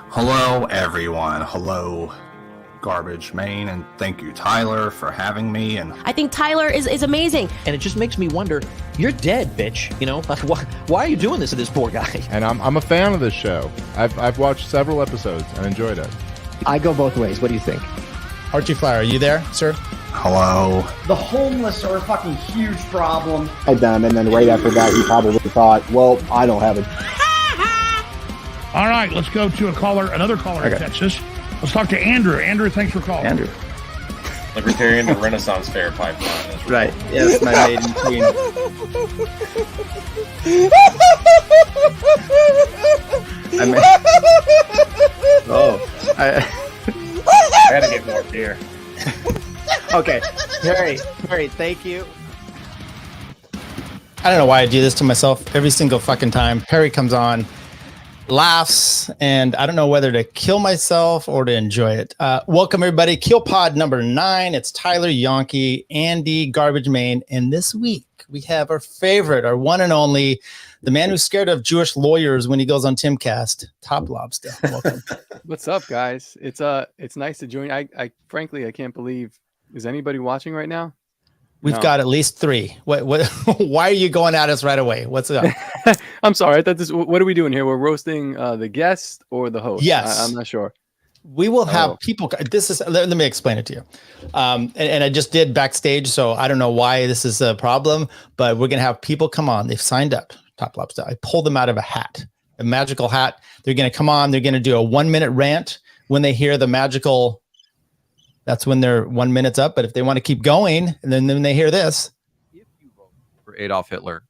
Hello, everyone. Hello, Garbage Main, and thank you, Tyler, for having me. And I think Tyler is amazing. And it just makes me wonder, you're dead, bitch. You know, why are you doing this to this poor guy? And I'm a fan of this show. I've watched several episodes and enjoyed it. I go both ways. What do you think? Archie Flower, are you there, sir? hello. The homeless are a fucking huge problem. And then right after that, you probably thought, well, I don't have it. All right, let's go to another caller in Texas. Let's talk to Andrew. Andrew, thanks for calling. Andrew. Libertarian to Renaissance Fair pipeline. Right. Yes, my maiden queen. I had to get more beer. Okay. Harry, thank you. I don't know why I do this to myself every single fucking time. Perry comes on, laughs, and I don't know whether to kill myself or to enjoy it. Welcome, everybody. Killpod number 9. It's Tyler, Yonke, Andy, Garbage Main. And this week, we have our favorite, our one and only, the man who's scared of Jewish lawyers when he goes on Timcast, Toplobsta. Welcome. What's up, guys? It's nice to join. I frankly, I can't believe. Is anybody watching right now? We've got at least 3. What? Why are you going at us right away? What's up? I'm sorry. I thought this. What are we doing here? We're roasting the guest or the host? Yes. I'm not sure. We will have people. This is. Let me explain it to you. And I just did backstage, so I don't know why this is a problem, but we're gonna have people come on. They've signed up. Toplobsta. I pulled them out of a hat, a magical hat. They're gonna come on. They're gonna do a 1-minute rant when they hear the magical. That's when their 1 minute's up. But if they want to keep going, and then they hear this, if you vote for Adolf Hitler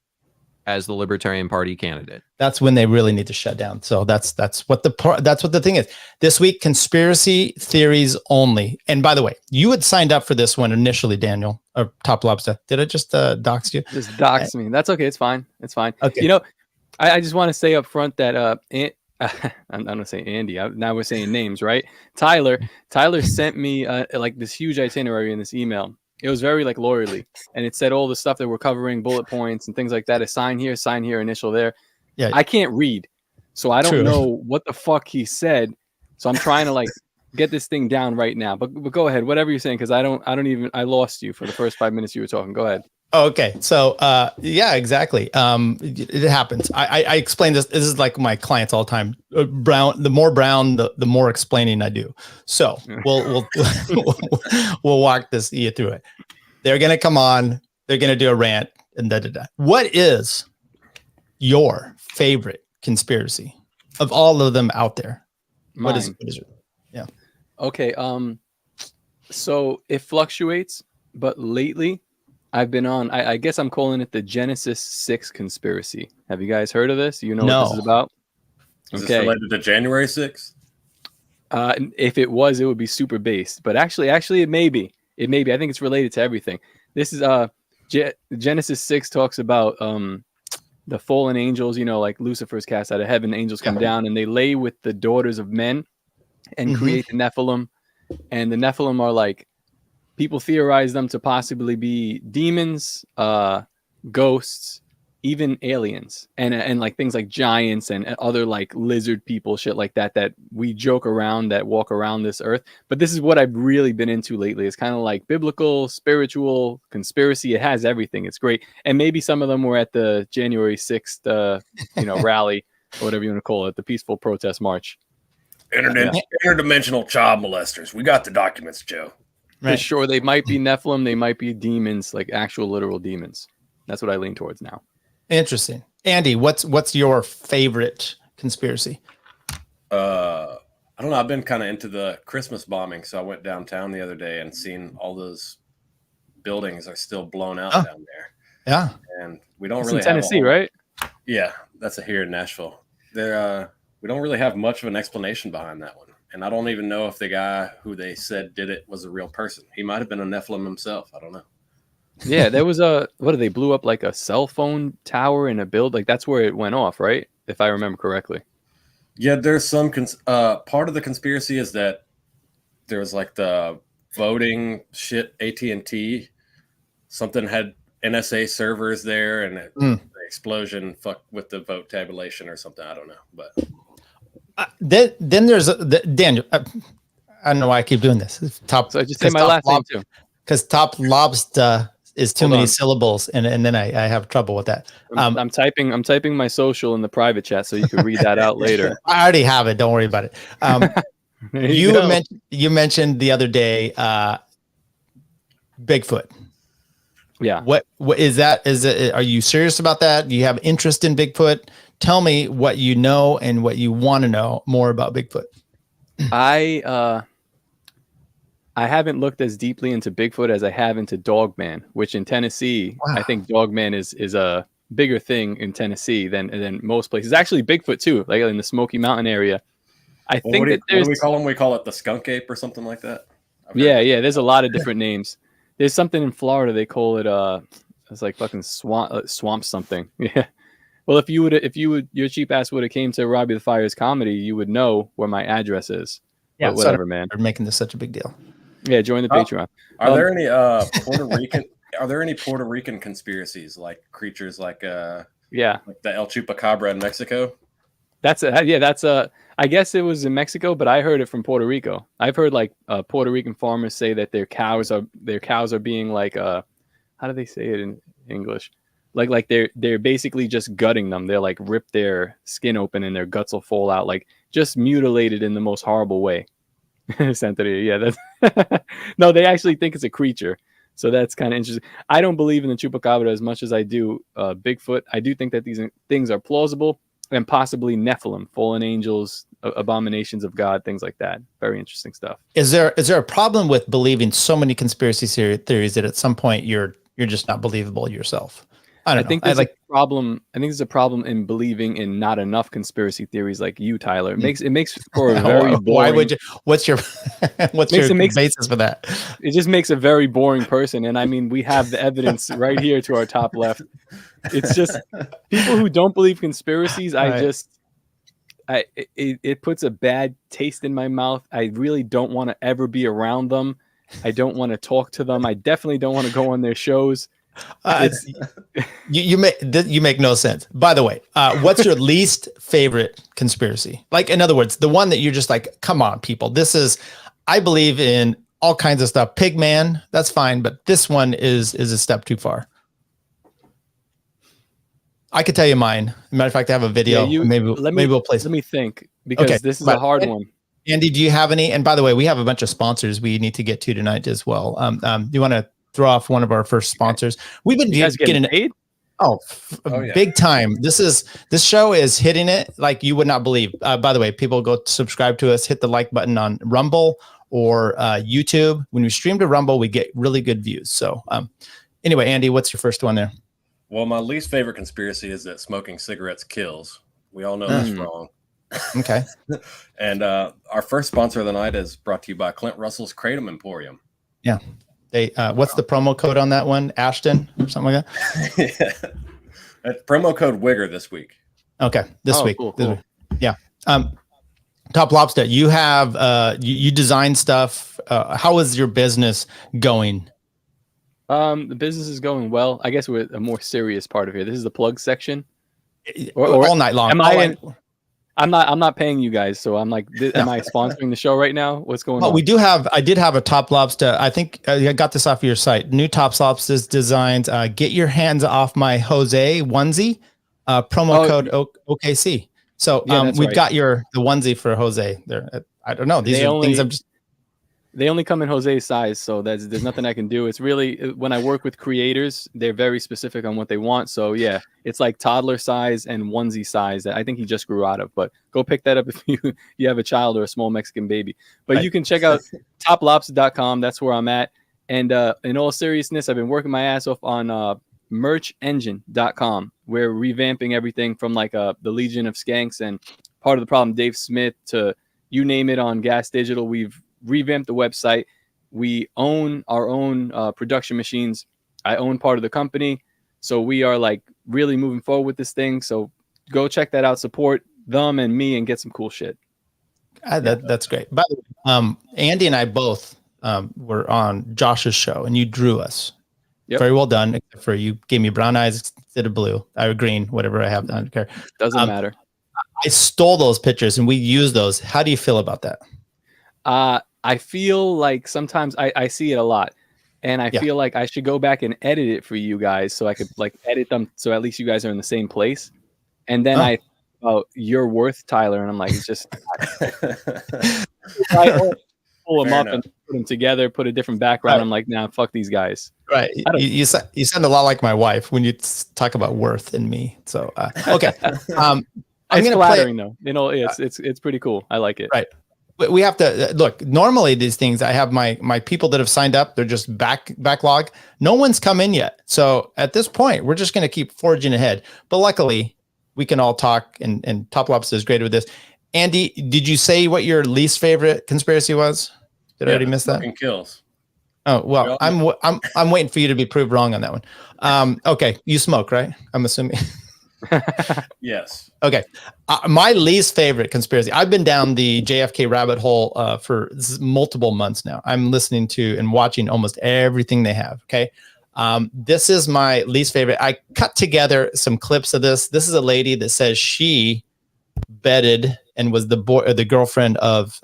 as the Libertarian Party candidate, that's when they really need to shut down. So that's what the thing is. This week, conspiracy theories only. And by the way, you had signed up for this one initially, Daniel, or Toplobsta. Did I just dox you? Just dox me. That's okay. It's fine. It's fine. Okay. You know, I just want to say up front that I'm gonna say Andy. Now we're saying names, right? Tyler sent me like this huge itinerary in this email. It was very like lawyerly, and it said all the stuff that we're covering, bullet points and things like that. A sign here, initial there. Yeah, I can't read, so I don't True. know what the fuck he said. So I'm trying to like get this thing down right now. But go ahead, whatever you're saying, because I lost you for the first 5 minutes you were talking. Go ahead. Okay. So, yeah, exactly. It happens. I explain this. This is like my clients all the time. The more brown, the more explaining I do. So we'll walk you through it. They're going to come on. They're going to do a rant and da-da-da. What is your favorite conspiracy of all of them out there? Mine. What is it? Yeah. Okay. So it fluctuates, but lately I've been on, I guess I'm calling it the Genesis 6 conspiracy. Have you guys heard of this? You know what this is about? Is this related to January 6th? If it was, it would be super based. But actually, it may be. It may be. I think it's related to everything. This is Genesis 6 talks about the fallen angels, you know, like Lucifer's cast out of heaven. Angels come down and they lay with the daughters of men and create the Nephilim. And the Nephilim are like, people theorize them to possibly be demons, ghosts, even aliens, and like things like giants and other like lizard people, shit like that we joke around, that walk around this earth. But this is what I've really been into lately. It's kind of like biblical, spiritual, conspiracy. It has everything. It's great. And maybe some of them were at the January 6th, rally, or whatever you want to call it, the peaceful protest march. Interdimensional child molesters. We got the documents, Joe. Right. For sure, they might be Nephilim, they might be demons, like actual literal demons. That's what I lean towards now. Interesting. Andy, what's your favorite conspiracy? I don't know. I've been kind of into the Christmas bombing, so I went downtown the other day and seen all those buildings are still blown out down there. Yeah, and we don't it's really in Tennessee, right? Yeah, that's here in Nashville. We don't really have much of an explanation behind that one. And I don't even know if the guy who they said did it was a real person. He might have been a Nephilim himself. I don't know. Yeah, there was they blew up like a cell phone tower in a build. Like that's where it went off, right? If I remember correctly. Yeah, there's some part of the conspiracy is that there was like the voting shit, AT&T. Something had NSA servers there and the explosion fucked with the vote tabulation or something. I don't know. But Then there's Daniel. I don't know why I keep doing this. So I just say my last name too. Because Toplobsta is too Hold many on. syllables, and then I have trouble with that. I'm typing my social in the private chat so you can read that out later. I already have it. Don't worry about it. There you go. You mentioned the other day Bigfoot. Yeah. What is that? Is it? Are you serious about that? Do you have interest in Bigfoot? Tell me what you know and what you want to know more about Bigfoot. I haven't looked as deeply into Bigfoot as I have into Dogman, which in Tennessee, I think Dogman is a bigger thing in Tennessee than most places. Actually, Bigfoot too, like in the Smoky Mountain area. I think what do we call them? We call it the skunk ape or something like that. Yeah. There's a lot of different names. There's something in Florida they call it. It's like fucking swamp something. Yeah. Well, if your cheap ass would have came to Robbie the Fire's comedy, you would know where my address is. Yeah, but whatever, man. We're making this such a big deal. Yeah, join the Patreon. Are there any Puerto Rican? Are there any Puerto Rican conspiracies like creatures like like the El Chupacabra in Mexico? That's I guess it was in Mexico, but I heard it from Puerto Rico. I've heard like Puerto Rican farmers say that their cows are being like how do they say it in English? Like they're basically just gutting them. They're like rip their skin open and their guts will fall out, like just mutilated in the most horrible way. Santeria, yeah, that's no, they actually think it's a creature. So that's kind of interesting. I don't believe in the Chupacabra as much as I do Bigfoot. I do think that these things are plausible and possibly Nephilim, fallen angels, abominations of God, things like that. Very interesting stuff. Is there a problem with believing so many conspiracy theories that at some point you're just not believable yourself? I think there's a problem. I think there's a problem in believing in not enough conspiracy theories like you, Tyler. It makes for a very boring. Why would you? What's your basis for that? It just makes a very boring person. And I mean, we have the evidence right here to our top left. It's just people who don't believe conspiracies. It puts a bad taste in my mouth. I really don't want to ever be around them. I don't want to talk to them. I definitely don't want to go on their shows. You make no sense. By the way, what's your least favorite conspiracy? Like, in other words, the one that you're just like, come on, people. I believe in all kinds of stuff. Pigman, that's fine, but this one is a step too far. I could tell you mine. Matter of fact, I have a video. Yeah, maybe we'll play. Let me think, because this is a hard one. Andy, do you have any? And by the way, we have a bunch of sponsors we need to get to tonight as well. Do you want to throw off one of our first sponsors? We've been getting paid. Big time. This show is hitting it like you would not believe. By the way, people go subscribe to us, hit the like button on Rumble or YouTube. When we stream to Rumble, we get really good views. So anyway, Andy, what's your first one there? Well, my least favorite conspiracy is that smoking cigarettes kills. We all know that's wrong. Okay. And our first sponsor of the night is brought to you by Clint Russell's Kratom Emporium. Yeah. They what's the promo code on that one? Ashton or something like that? Yeah. Promo code Wigger this week. Okay. This week. Cool. Yeah. Toplobsta, you have you design stuff. How is your business going? The business is going well. I guess we're a more serious part of here. This is the plug section. All night long. I'm not paying you guys, so I'm like, am I sponsoring the show right now? What's going on? I did have a Toplobsta. I think I got this off of your site. New Toplobsta's designs. Get your hands off my Jose onesie. Promo code OKC. So we've got the onesie for Jose there. I don't know. These are things I'm just. They only come in Jose's size, so there's nothing I can do. It's really, when I work with creators, they're very specific on what they want. So yeah, it's like toddler size and onesie size that I think he just grew out of. But go pick that up if you have a child or a small Mexican baby. But you can check out toplobsta.com. That's where I'm at. And in all seriousness, I've been working my ass off on merchengine.com. We're revamping everything from like the Legion of Skanks and Part of the Problem, Dave Smith, to you name it on Gas Digital. We've revamped the website. We own our own production machines. I own part of the company, so we are like really moving forward with this thing. So go check that out, support them and me, and get some cool shit. That's great. By the way, Andy and I both were on Josh's show, and you drew us. Yep. Very well done. Except for you gave me brown eyes instead of blue, or green, whatever I have. I don't care. Doesn't matter. I stole those pictures and we use those. How do you feel about that? I feel like sometimes I see it a lot, and I feel like I should go back and edit it for you guys so I could like edit them so at least you guys are in the same place. And then I your worth, Tyler, and I'm like, it's just I pull them up and put them together, put a different background. I'm like, nah, fuck these guys. Right. You sound a lot like my wife when you talk about worth and me. So okay. I'm it's gonna flattering though. You know, it's pretty cool. I like it. Right. We have to look. Normally, these things I have my people that have signed up. They're just backlog. No one's come in yet. So at this point, we're just going to keep forging ahead. But luckily, we can all talk. And Toplobsta is great with this. Andy, did you say what your least favorite conspiracy was? Did I already miss that? Kills. Oh well, I'm waiting for you to be proved wrong on that one. Okay, you smoke, right? I'm assuming. Yes. Okay. My least favorite conspiracy. I've been down the JFK rabbit hole for multiple months now. I'm listening to and watching almost everything they have. Okay. This is my least favorite. I cut together some clips of this. This is a lady that says she bedded and was the girlfriend of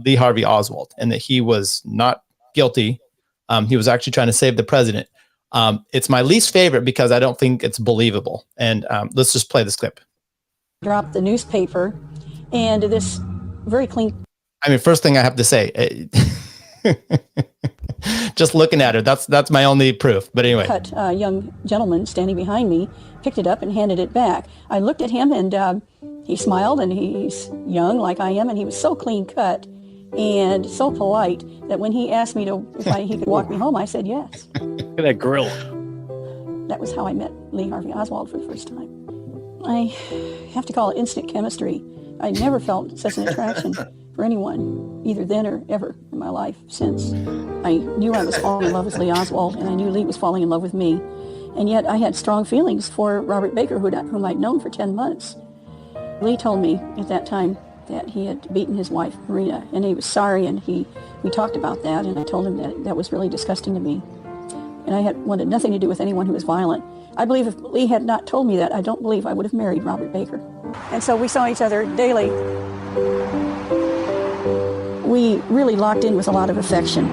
Lee Harvey Oswald, and that he was not guilty. He was actually trying to save the president. It's my least favorite because I don't think it's believable. And let's just play this clip. Dropped the newspaper and this very clean. I mean, first thing I have to say, just looking at her, that's my only proof. But anyway, cut young gentleman standing behind me picked it up and handed it back. I looked at him and he smiled, and he's young like I am, and he was so clean cut and so polite that when he asked me if he could walk me home, I said yes. Look at that grill. That was how I met Lee Harvey Oswald for the first time. I have to call it instant chemistry. I never felt such an attraction for anyone, either then or ever in my life since. I knew I was falling in love with Lee Oswald, and I knew Lee was falling in love with me. And yet I had strong feelings for Robert Baker, whom I'd known for 10 months. Lee told me at that time that he had beaten his wife, Marina, and he was sorry, and we talked about that, and I told him that was really disgusting to me. And I wanted nothing to do with anyone who was violent. I believe if Lee had not told me that, I don't believe I would have married Robert Baker. And so we saw each other daily. We really locked in with a lot of affection.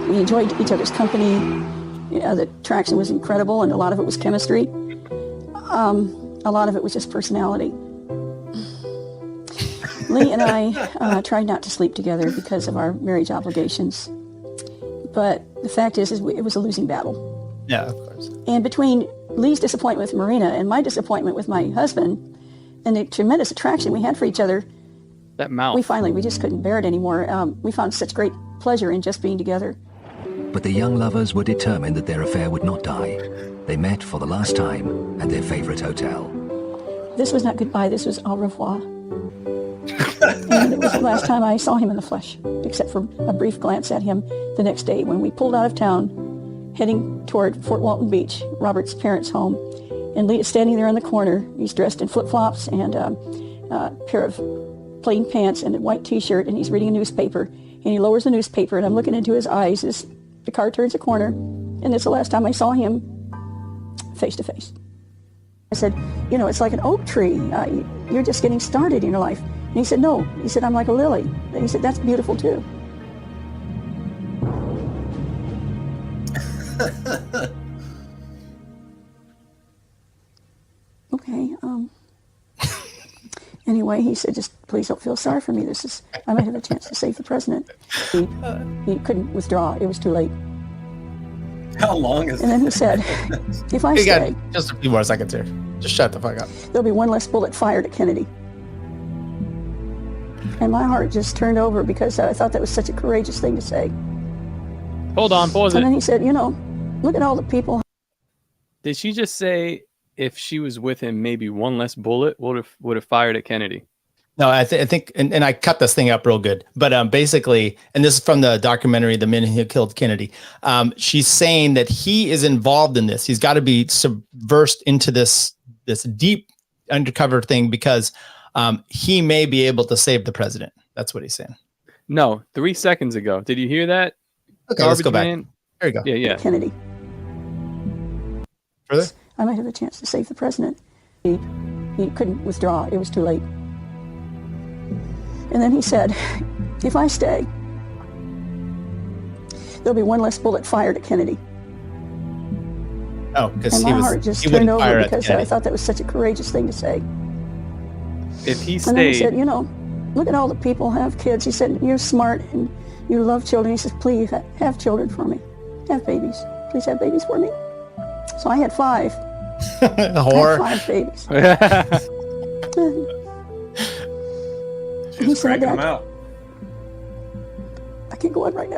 We enjoyed each other's company. You know, the attraction was incredible, and a lot of it was chemistry. A lot of it was just personality. Lee and I tried not to sleep together because of our marriage obligations. But the fact is it was a losing battle. Yeah, of course. And between Lee's disappointment with Marina and my disappointment with my husband and the tremendous attraction we had for each other, that mouth. We just couldn't bear it anymore. We found such great pleasure in just being together. But the young lovers were determined that their affair would not die. They met for the last time at their favorite hotel. This was not goodbye, this was au revoir. And it was the last time I saw him in the flesh, except for a brief glance at him the next day when we pulled out of town, heading toward Fort Walton Beach, Robert's parents' home. And Lee is standing there in the corner. He's dressed in flip-flops and a pair of plain pants and a white T-shirt, and he's reading a newspaper. And he lowers the newspaper, and I'm looking into his eyes as the car turns a corner. And it's the last time I saw him face to face. I said, you know, it's like an oak tree. You're just getting started in your life. And he said, no. He said, I'm like a lily. And he said, that's beautiful too. Okay. Anyway, he said, just please don't feel sorry for me. I might have a chance to save the president. He couldn't withdraw. It was too late. How long is And then he said, if I stay, got just a few more seconds here. Just shut the fuck up. There'll be one less bullet fired at Kennedy. And my heart just turned over because I thought that was such a courageous thing to say. Hold on, pause it. And then he said, you know, look at all the people. Did she just say if she was with him, maybe one less bullet would have fired at Kennedy? No, I think, and I cut this thing up real good, but basically, and this is from the documentary, The Men Who Killed Kennedy. She's saying that he is involved in this. He's got to be subversed into this deep undercover thing because he may be able to save the president. That's what he's saying. No, 3 seconds ago. Did you hear that? Okay, let's go back. There you go. Yeah. Kennedy. Further? I might have a chance to save the president. He couldn't withdraw. It was too late. And then he said, if I stay, there'll be one less bullet fired at Kennedy. Oh, because And he my was heart just he turned wouldn't fire over at because I Kennedy. thought that was such a courageous thing to say. If he And then he stayed, said, you know, look at all the people who have kids. He said, you're smart and you love children. He says, please have children for me. Have babies. Please have babies for me. So I had 5. Whore. I had 5 babies. She He was said cranking them that. out. I can't go on right now.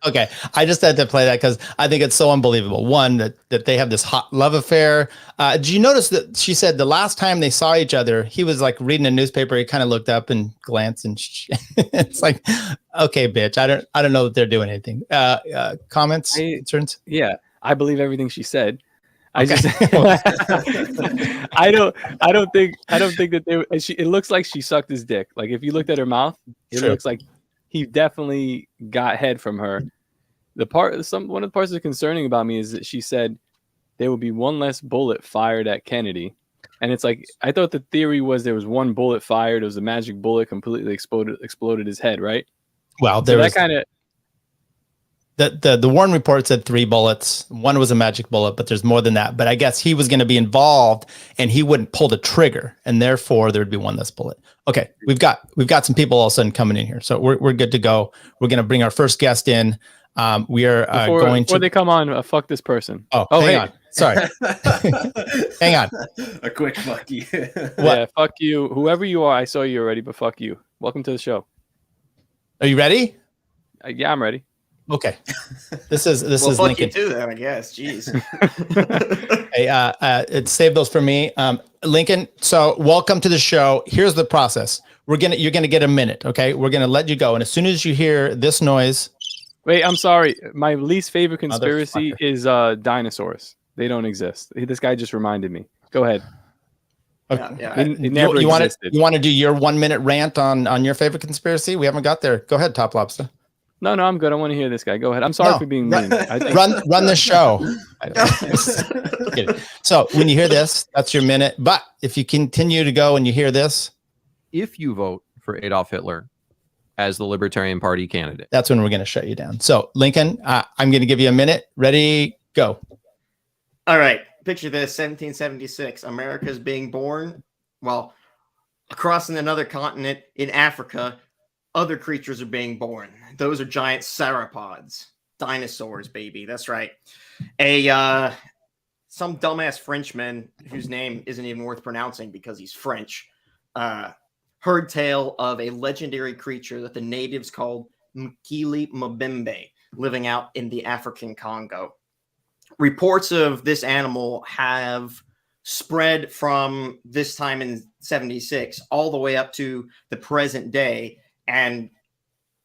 Okay, I just had to play that because I think it's so unbelievable. One, that they have this hot love affair. Did you notice that she said the last time they saw each other, he was like reading a newspaper. He kind of looked up and glanced, and it's like, okay, bitch, I don't know that they're doing anything. Comments, concerns? Yeah, I believe everything she said. Okay. I don't think that it looks like she sucked his dick. Like if you looked at her mouth, it True. looks like he definitely got head from her. One of the parts that's concerning about me is that she said there would be one less bullet fired at Kennedy. And it's like, I thought the theory was there was one bullet fired. It was a magic bullet completely exploded his head, right? Well, So there was that kind of, the Warren report said 3 bullets. One was a magic bullet, but there's more than that. But I guess he was going to be involved, and he wouldn't pull the trigger, and therefore there'd be one less bullet. Okay, we've got some people all of a sudden coming in here, so we're good to go. We're going to bring our first guest in. We are before they come on, fuck this person. Oh, hang hey. on. Sorry. Hang on. A quick fuck you. Yeah, fuck you. Whoever you are, I saw you already, but fuck you. Welcome to the show. Are you ready? Yeah, I'm ready. Okay. This is fuck Lincoln. you too, then, I guess. Jeez. Hey, save those for me. Lincoln, so welcome to the show. Here's the process. You're gonna get a minute, okay? We're gonna let you go. And as soon as you hear this noise. Wait, I'm sorry. My least favorite conspiracy is dinosaurs. They don't exist. This guy just reminded me. Go ahead. Okay. Yeah. It never existed. You want to do your 1 minute rant on your favorite conspiracy? We haven't got there. Go ahead, Toplobsta. No, I'm good. I want to hear this guy. Go ahead. I'm sorry for being mean. Run the show. So when you hear this, that's your minute. But if you continue to go and you hear this, if you vote for Adolf Hitler as the Libertarian Party candidate, that's when we're going to shut you down. So Lincoln, I'm going to give you a minute. Ready, go. All right. Picture this: 1776. America's being born. Well, across in another continent in Africa, other creatures are being born. Those are giant sauropods, dinosaurs, baby. That's right. Some dumbass Frenchman whose name isn't even worth pronouncing because he's French, heard tale of a legendary creature that the natives called Mkili Mbembe, living out in the African Congo. Reports of this animal have spread from this time in 76 all the way up to the present day. And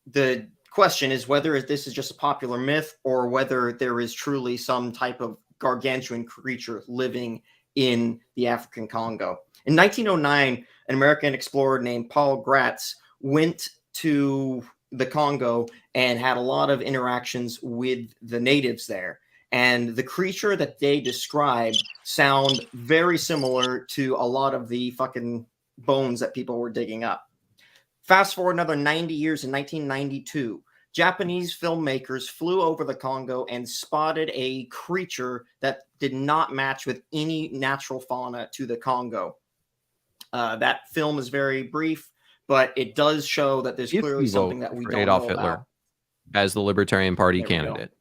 the question is whether this is just a popular myth or whether there is truly some type of gargantuan creature living in the African Congo. In 1909, an American explorer named Paul Gratz went to the Congo and had a lot of interactions with the natives there. And the creature that they described sound very similar to a lot of the fucking bones that people were digging up. Fast forward another 90 years in 1992, Japanese filmmakers flew over the Congo and spotted a creature that did not match with any natural fauna to the Congo. That film is very brief, but it does show that there's clearly something that we don't Adolf know Hitler about. as the Libertarian Party candidate.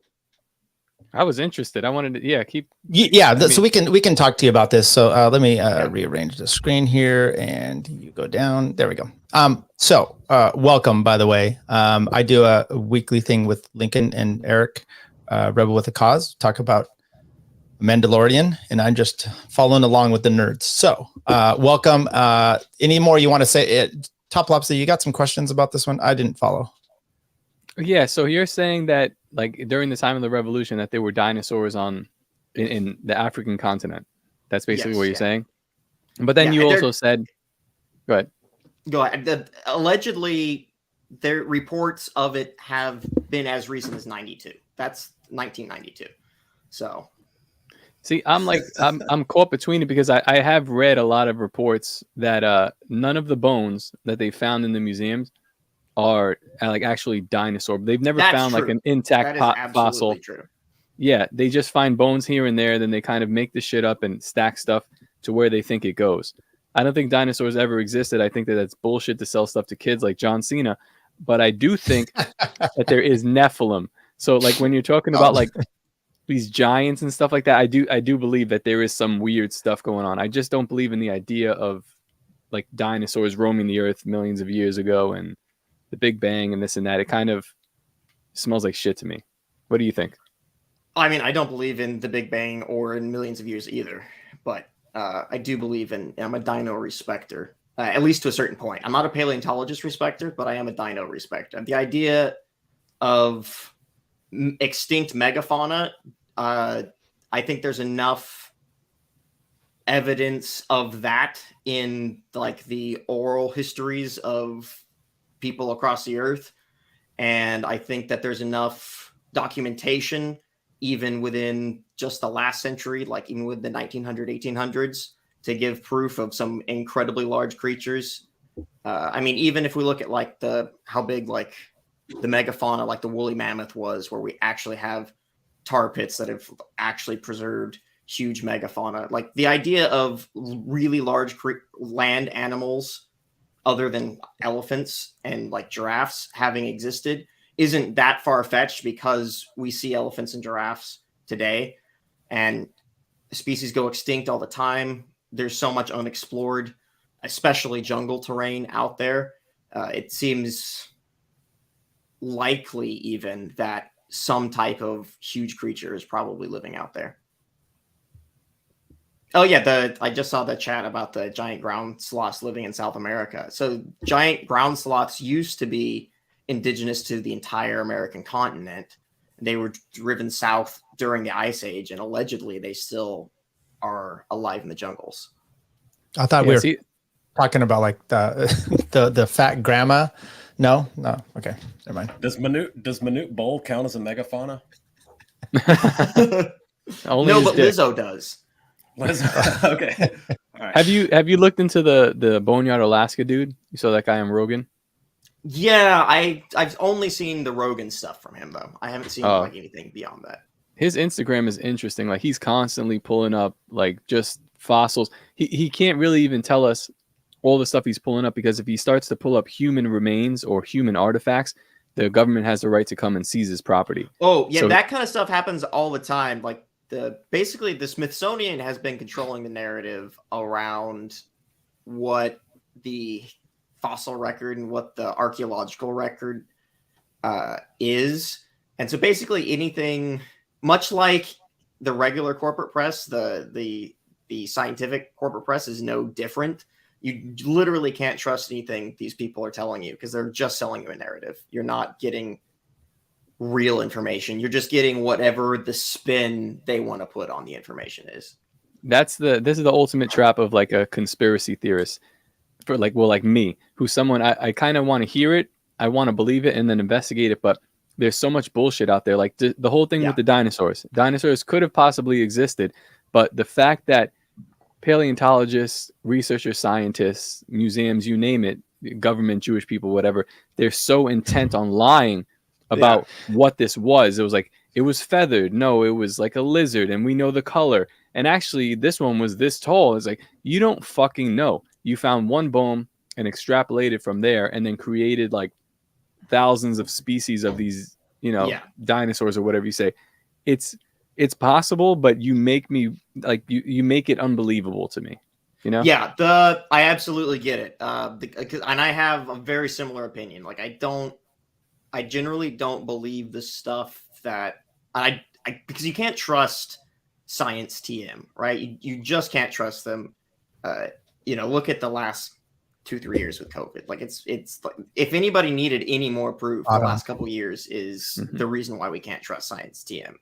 I was interested. I wanted to, keep. So we can talk to you about this. So let me rearrange the screen here, and you go down. There we go. So welcome, by the way. I do a weekly thing with Lincoln and Eric, Rebel with a Cause, talk about Mandalorian, and I'm just following along with the nerds. So welcome. Any more you want to say? Toplobsta, you got some questions about this one? I didn't follow. Yeah, so you're saying that like during the time of the revolution that there were dinosaurs in the African continent. That's basically what you're saying. But then you also said, go ahead. Go ahead. Allegedly, their reports of it have been as recent as 92. That's 1992. So, See, I'm caught between it because I have read a lot of reports that none of the bones that they found in the museums are like actually dinosaur. They've never That's found like true. an intact That is absolutely fossil. true. Yeah, they just find bones here and there, then they kind of make the shit up and stack stuff to where they think it goes. I don't think dinosaurs ever existed. I think that that's bullshit to sell stuff to kids like John Cena. But I do think that there is Nephilim. So like when you're talking about like these giants and stuff like that, I do believe that there is some weird stuff going on. I just don't believe in the idea of like dinosaurs roaming the earth millions of years ago and the Big Bang and this and that. It kind of smells like shit to me. What do you think? I mean, I don't believe in the Big Bang or in millions of years either, but I do believe I'm a dino respecter, at least to a certain point. I'm not a paleontologist respecter, but I am a dino respecter. The idea of extinct megafauna, I think there's enough evidence of that in like the oral histories of people across the earth. And I think that there's enough documentation even within just the last century, like even with the 1800s, to give proof of some incredibly large creatures. I mean, even if we look at like how big like the megafauna, like the woolly mammoth was, where we actually have tar pits that have actually preserved huge megafauna. Like the idea of really large land animals other than elephants and like giraffes having existed isn't that far-fetched, because we see elephants and giraffes today and species go extinct all the time. There's so much unexplored, especially jungle terrain out there. It seems likely even that some type of huge creature is probably living out there. Oh yeah, I just saw the chat about the giant ground sloths living in South America. So giant ground sloths used to be indigenous to the entire American continent. They were driven south during the Ice Age, and allegedly they still are alive in the jungles. I thought we were talking about like the fat grandma. No, okay, never mind. Does Manute Bowl count as a megafauna? No, but Lizzo does. Okay. All right. Have you looked into the Boneyard Alaska dude? You saw that guy on Rogan? Yeah, I've only seen the Rogan stuff from him though. I haven't seen like anything beyond that. His Instagram is interesting. Like he's constantly pulling up like just fossils. He can't really even tell us all the stuff he's pulling up, because if he starts to pull up human remains or human artifacts, the government has the right to come and seize his property. Oh yeah, so that kind of stuff happens all the time. Like basically the Smithsonian has been controlling the narrative around what the fossil record and what the archaeological record is. And so basically anything, much like the regular corporate press, the scientific corporate press is no different. You literally can't trust anything these people are telling you, because they're just selling you a narrative. You're not getting real information. You're just getting whatever the spin they want to put on the information is. This is the ultimate trap of like a conspiracy theorist, for like me, who's someone I kind of want to hear it, I want to believe it, and then investigate it. But there's so much bullshit out there. Like the whole thing with the dinosaurs could have possibly existed, but the fact that paleontologists, researchers, scientists, museums, you name it, government, Jewish people, whatever, they're so intent on lying about what this was. It was like, it was feathered. No, it was like a lizard, and we know the color. And actually, this one was this tall. It's like, you don't fucking know. You found one bone and extrapolated from there, and then created like thousands of species of these, dinosaurs or whatever you say. It's possible, but you make me like you make it unbelievable to me. Yeah, I absolutely get it. And I have a very similar opinion. Like I generally don't believe the stuff that because you can't trust science TM, right? You just can't trust them. Look at the last 2-3 years with COVID. Like it's like, if anybody needed any more proof, the last couple of years is the reason why we can't trust science TM.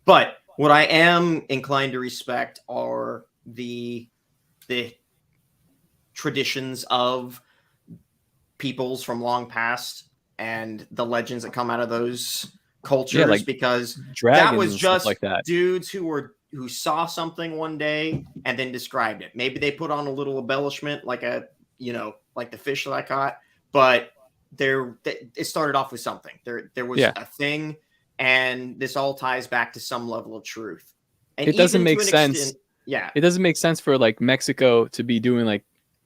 But what I am inclined to respect are the traditions of peoples from long past and the legends that come out of those cultures because that dragons was and stuff just like that. dudes who saw something one day and then described it. Maybe they put on a little embellishment, like like the fish that I caught, but it started off with something. There was a thing, and this all ties back to some level of truth. And it doesn't even make to an sense. extent, It doesn't make sense for like Mexico to be doing like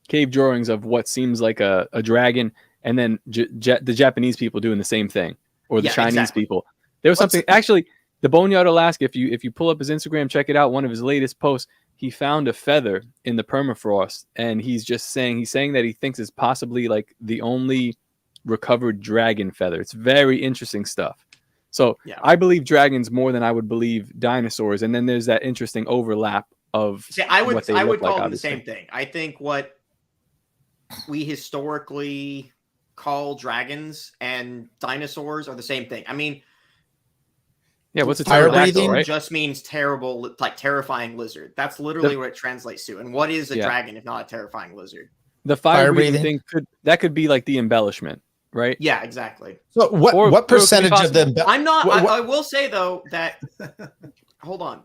cave drawings of what seems like a dragon, and then the Japanese people doing the same thing, or the Chinese people. There was something actually. The Boneyard Alaska, if you pull up his Instagram, check it out. One of his latest posts, he found a feather in the permafrost, and he's saying that he thinks it's possibly like the only recovered dragon feather. It's very interesting stuff. So I believe dragons more than I would believe dinosaurs, and then there's that interesting overlap of I would what they look call like, them obviously. the same thing. I think what we historically call dragons and dinosaurs are the same thing. I mean, yeah, what's a fire pterodactyl, breathing right? just means terrible, like terrifying lizard. That's literally what it translates to. And what is a dragon if not a terrifying lizard? The fire breathing thing could be like the embellishment, right? Yeah, exactly. So what percentage of them? I'm not. I will say though that hold on,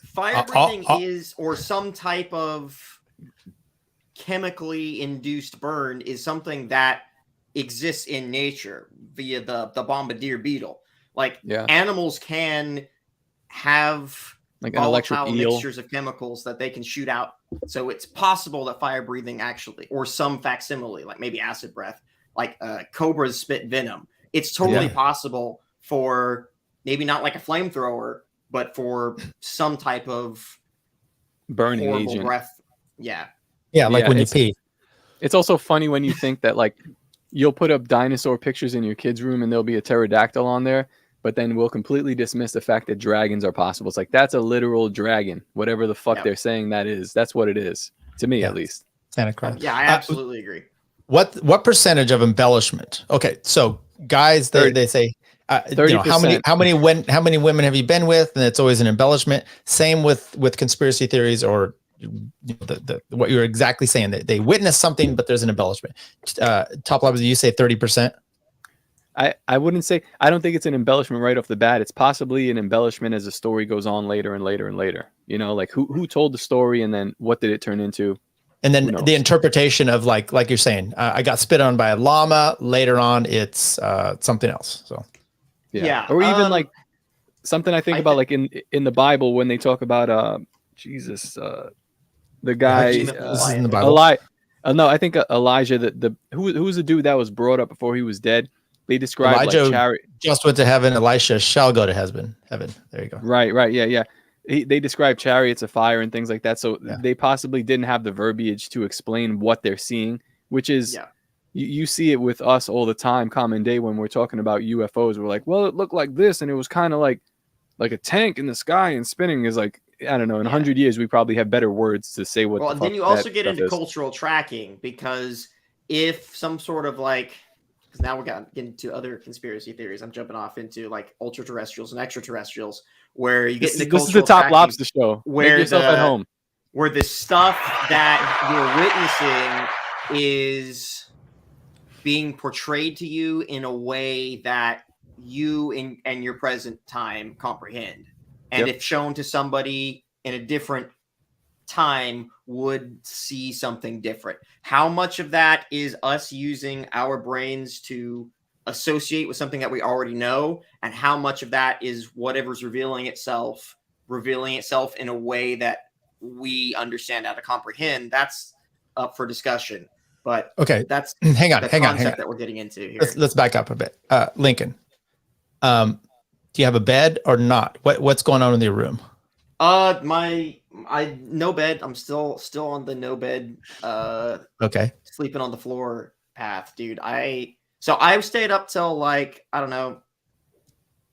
fire breathing is, or some type of chemically induced burn is something that exists in nature via the bombardier beetle. Like animals can have like an electric volatile eel. mixtures of chemicals that they can shoot out. So it's possible that fire breathing actually, or some facsimile, like maybe acid breath, like cobras spit venom. It's totally possible for maybe not like a flamethrower, but for some type of burning horrible agent. breath. Yeah. Yeah, like when you pee. It's also funny when you think that like you'll put up dinosaur pictures in your kid's room and there'll be a pterodactyl on there, but then we'll completely dismiss the fact that dragons are possible. It's like, that's a literal dragon, whatever the fuck they're saying that is. That's what it is, to me at least. Santa Claus. Yeah, I absolutely agree. What percentage of embellishment? Okay, so guys, they say, 30%. how many women have you been with? And it's always an embellishment. Same with conspiracy theories, or what you're exactly saying, that they witness something, but there's an embellishment. Toplobsta, you say 30%? I wouldn't say, I don't think it's an embellishment right off the bat. It's possibly an embellishment as the story goes on later and later and later. You know, like who told the story, and then what did it turn into? And then the interpretation of like you're saying, I got spit on by a llama. Later on, it's something else. So yeah. Or even like something I think about, like in the Bible, when they talk about Jesus, the guy this is in the Bible. no, I think Elijah, who was the dude that was brought up before he was dead. They described Elijah like chariot. just went to heaven. Elisha shall go to heaven. There you go. Right. Yeah. They describe chariots of fire and things like that. So they possibly didn't have the verbiage to explain what they're seeing, which is you see it with us all the time, common day, when we're talking about UFOs. We're like, well, it looked like this, and it was kind of like a tank in the sky and spinning. Is like, I don't know, in 100 years we probably have better words to say what. Well, then you also get into cultural tracking, because if some sort of like, because now we're getting into other conspiracy theories. I'm jumping off into like ultra terrestrials and extraterrestrials, where you get into this is the Toplobsta show. Where Make yourself at home. Where the stuff that you're witnessing is being portrayed to you in a way that you and your present time comprehend. And if shown to somebody in a different time, would see something different. How much of that is us using our brains to associate with something that we already know, and how much of that is whatever's revealing itself in a way that we understand how to comprehend? That's up for discussion. But okay, that's hang on that we're getting into here. Let's back up a bit. Lincoln, do you have a bed or not? What's going on in your room? No bed. I'm still on the no bed. Okay. Sleeping on the floor path, dude. So I stayed up till like, I don't know,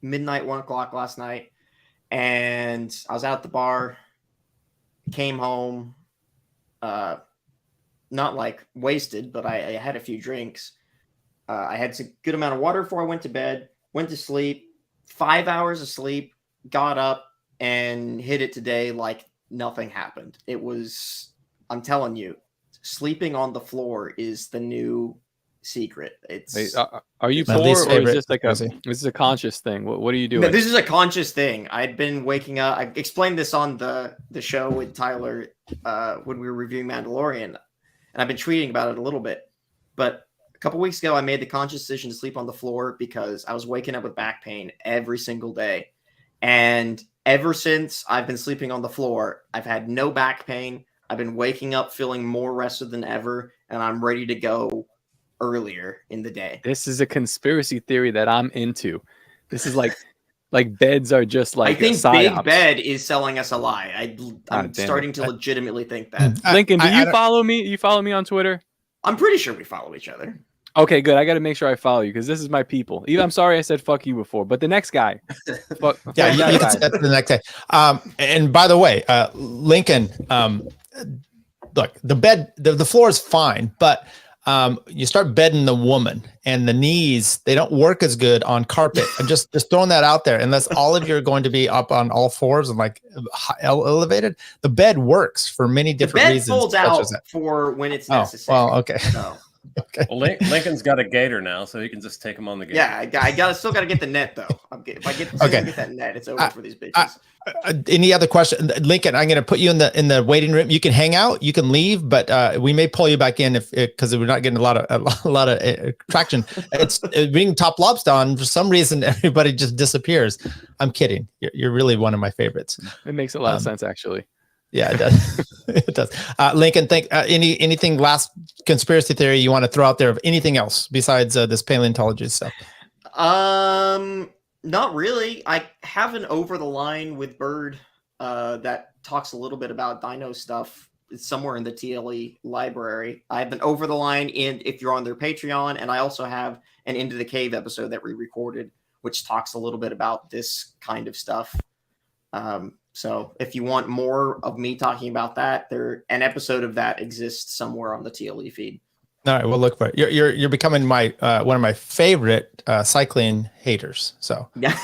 midnight, 1 o'clock last night, and I was out at the bar. Came home, not like wasted, but I had a few drinks. I had a good amount of water before I went to bed. Went to sleep. 5 hours of sleep. Got up and hit it today like nothing happened. It was, I'm telling you, sleeping on the floor is the new secret. It's Wait, are you My poor, least or is favorite this like a conspiracy. this is a conscious thing? What are you doing? No, this is a conscious thing. I'd been waking up. I explained this on the show with Tyler when we were reviewing Mandalorian, and I've been tweeting about it a little bit. But a couple weeks ago, I made the conscious decision to sleep on the floor because I was waking up with back pain every single day. And ever since I've been sleeping on the floor, I've had no back pain. I've been waking up feeling more rested than ever, and I'm ready to go earlier in the day. This is a conspiracy theory that I'm into. This is like beds are just like I think psyops. Big Bed is selling us a lie. I'm starting to legitimately think that. Lincoln, do you follow me? You follow me on Twitter? I'm pretty sure we follow each other. Okay, good. I got to make sure I follow you because this is my people. I'm sorry I said fuck you before, but the next guy. Fuck Yeah, that you guy. can the next day. And by the way, Lincoln, look, the floor is fine, but you start bedding the woman and the knees, they don't work as good on carpet. I'm just throwing that out there. Unless all of you are going to be up on all fours and like elevated, the bed works for many different reasons. The bed folds out for when it's necessary. Well, okay. So. Okay. Well, Lincoln's got a gator now, so he can just take him on the gator. Yeah, I still got to get the net though. If I get that net, it's over for these bitches. Any other question, Lincoln? I'm going to put you in the waiting room. You can hang out, you can leave, but we may pull you back in because we're not getting a lot of traction. It's being Toplobsta on for some reason. Everybody just disappears. I'm kidding. You're really one of my favorites. It makes a lot of sense, actually. Yeah, it does. It does. Lincoln, anything last conspiracy theory you want to throw out there of anything else besides this paleontology stuff? Not really. I have an over the line with Bird that talks a little bit about dino stuff. It's somewhere in the TLE library. I have an over the line if you're on their Patreon, and I also have an Into the Cave episode that we recorded, which talks a little bit about this kind of stuff. So if you want more of me talking about that, an episode of that exists somewhere on the TLE feed. All right, we'll look for it. You're becoming my one of my favorite cycling haters. So yeah,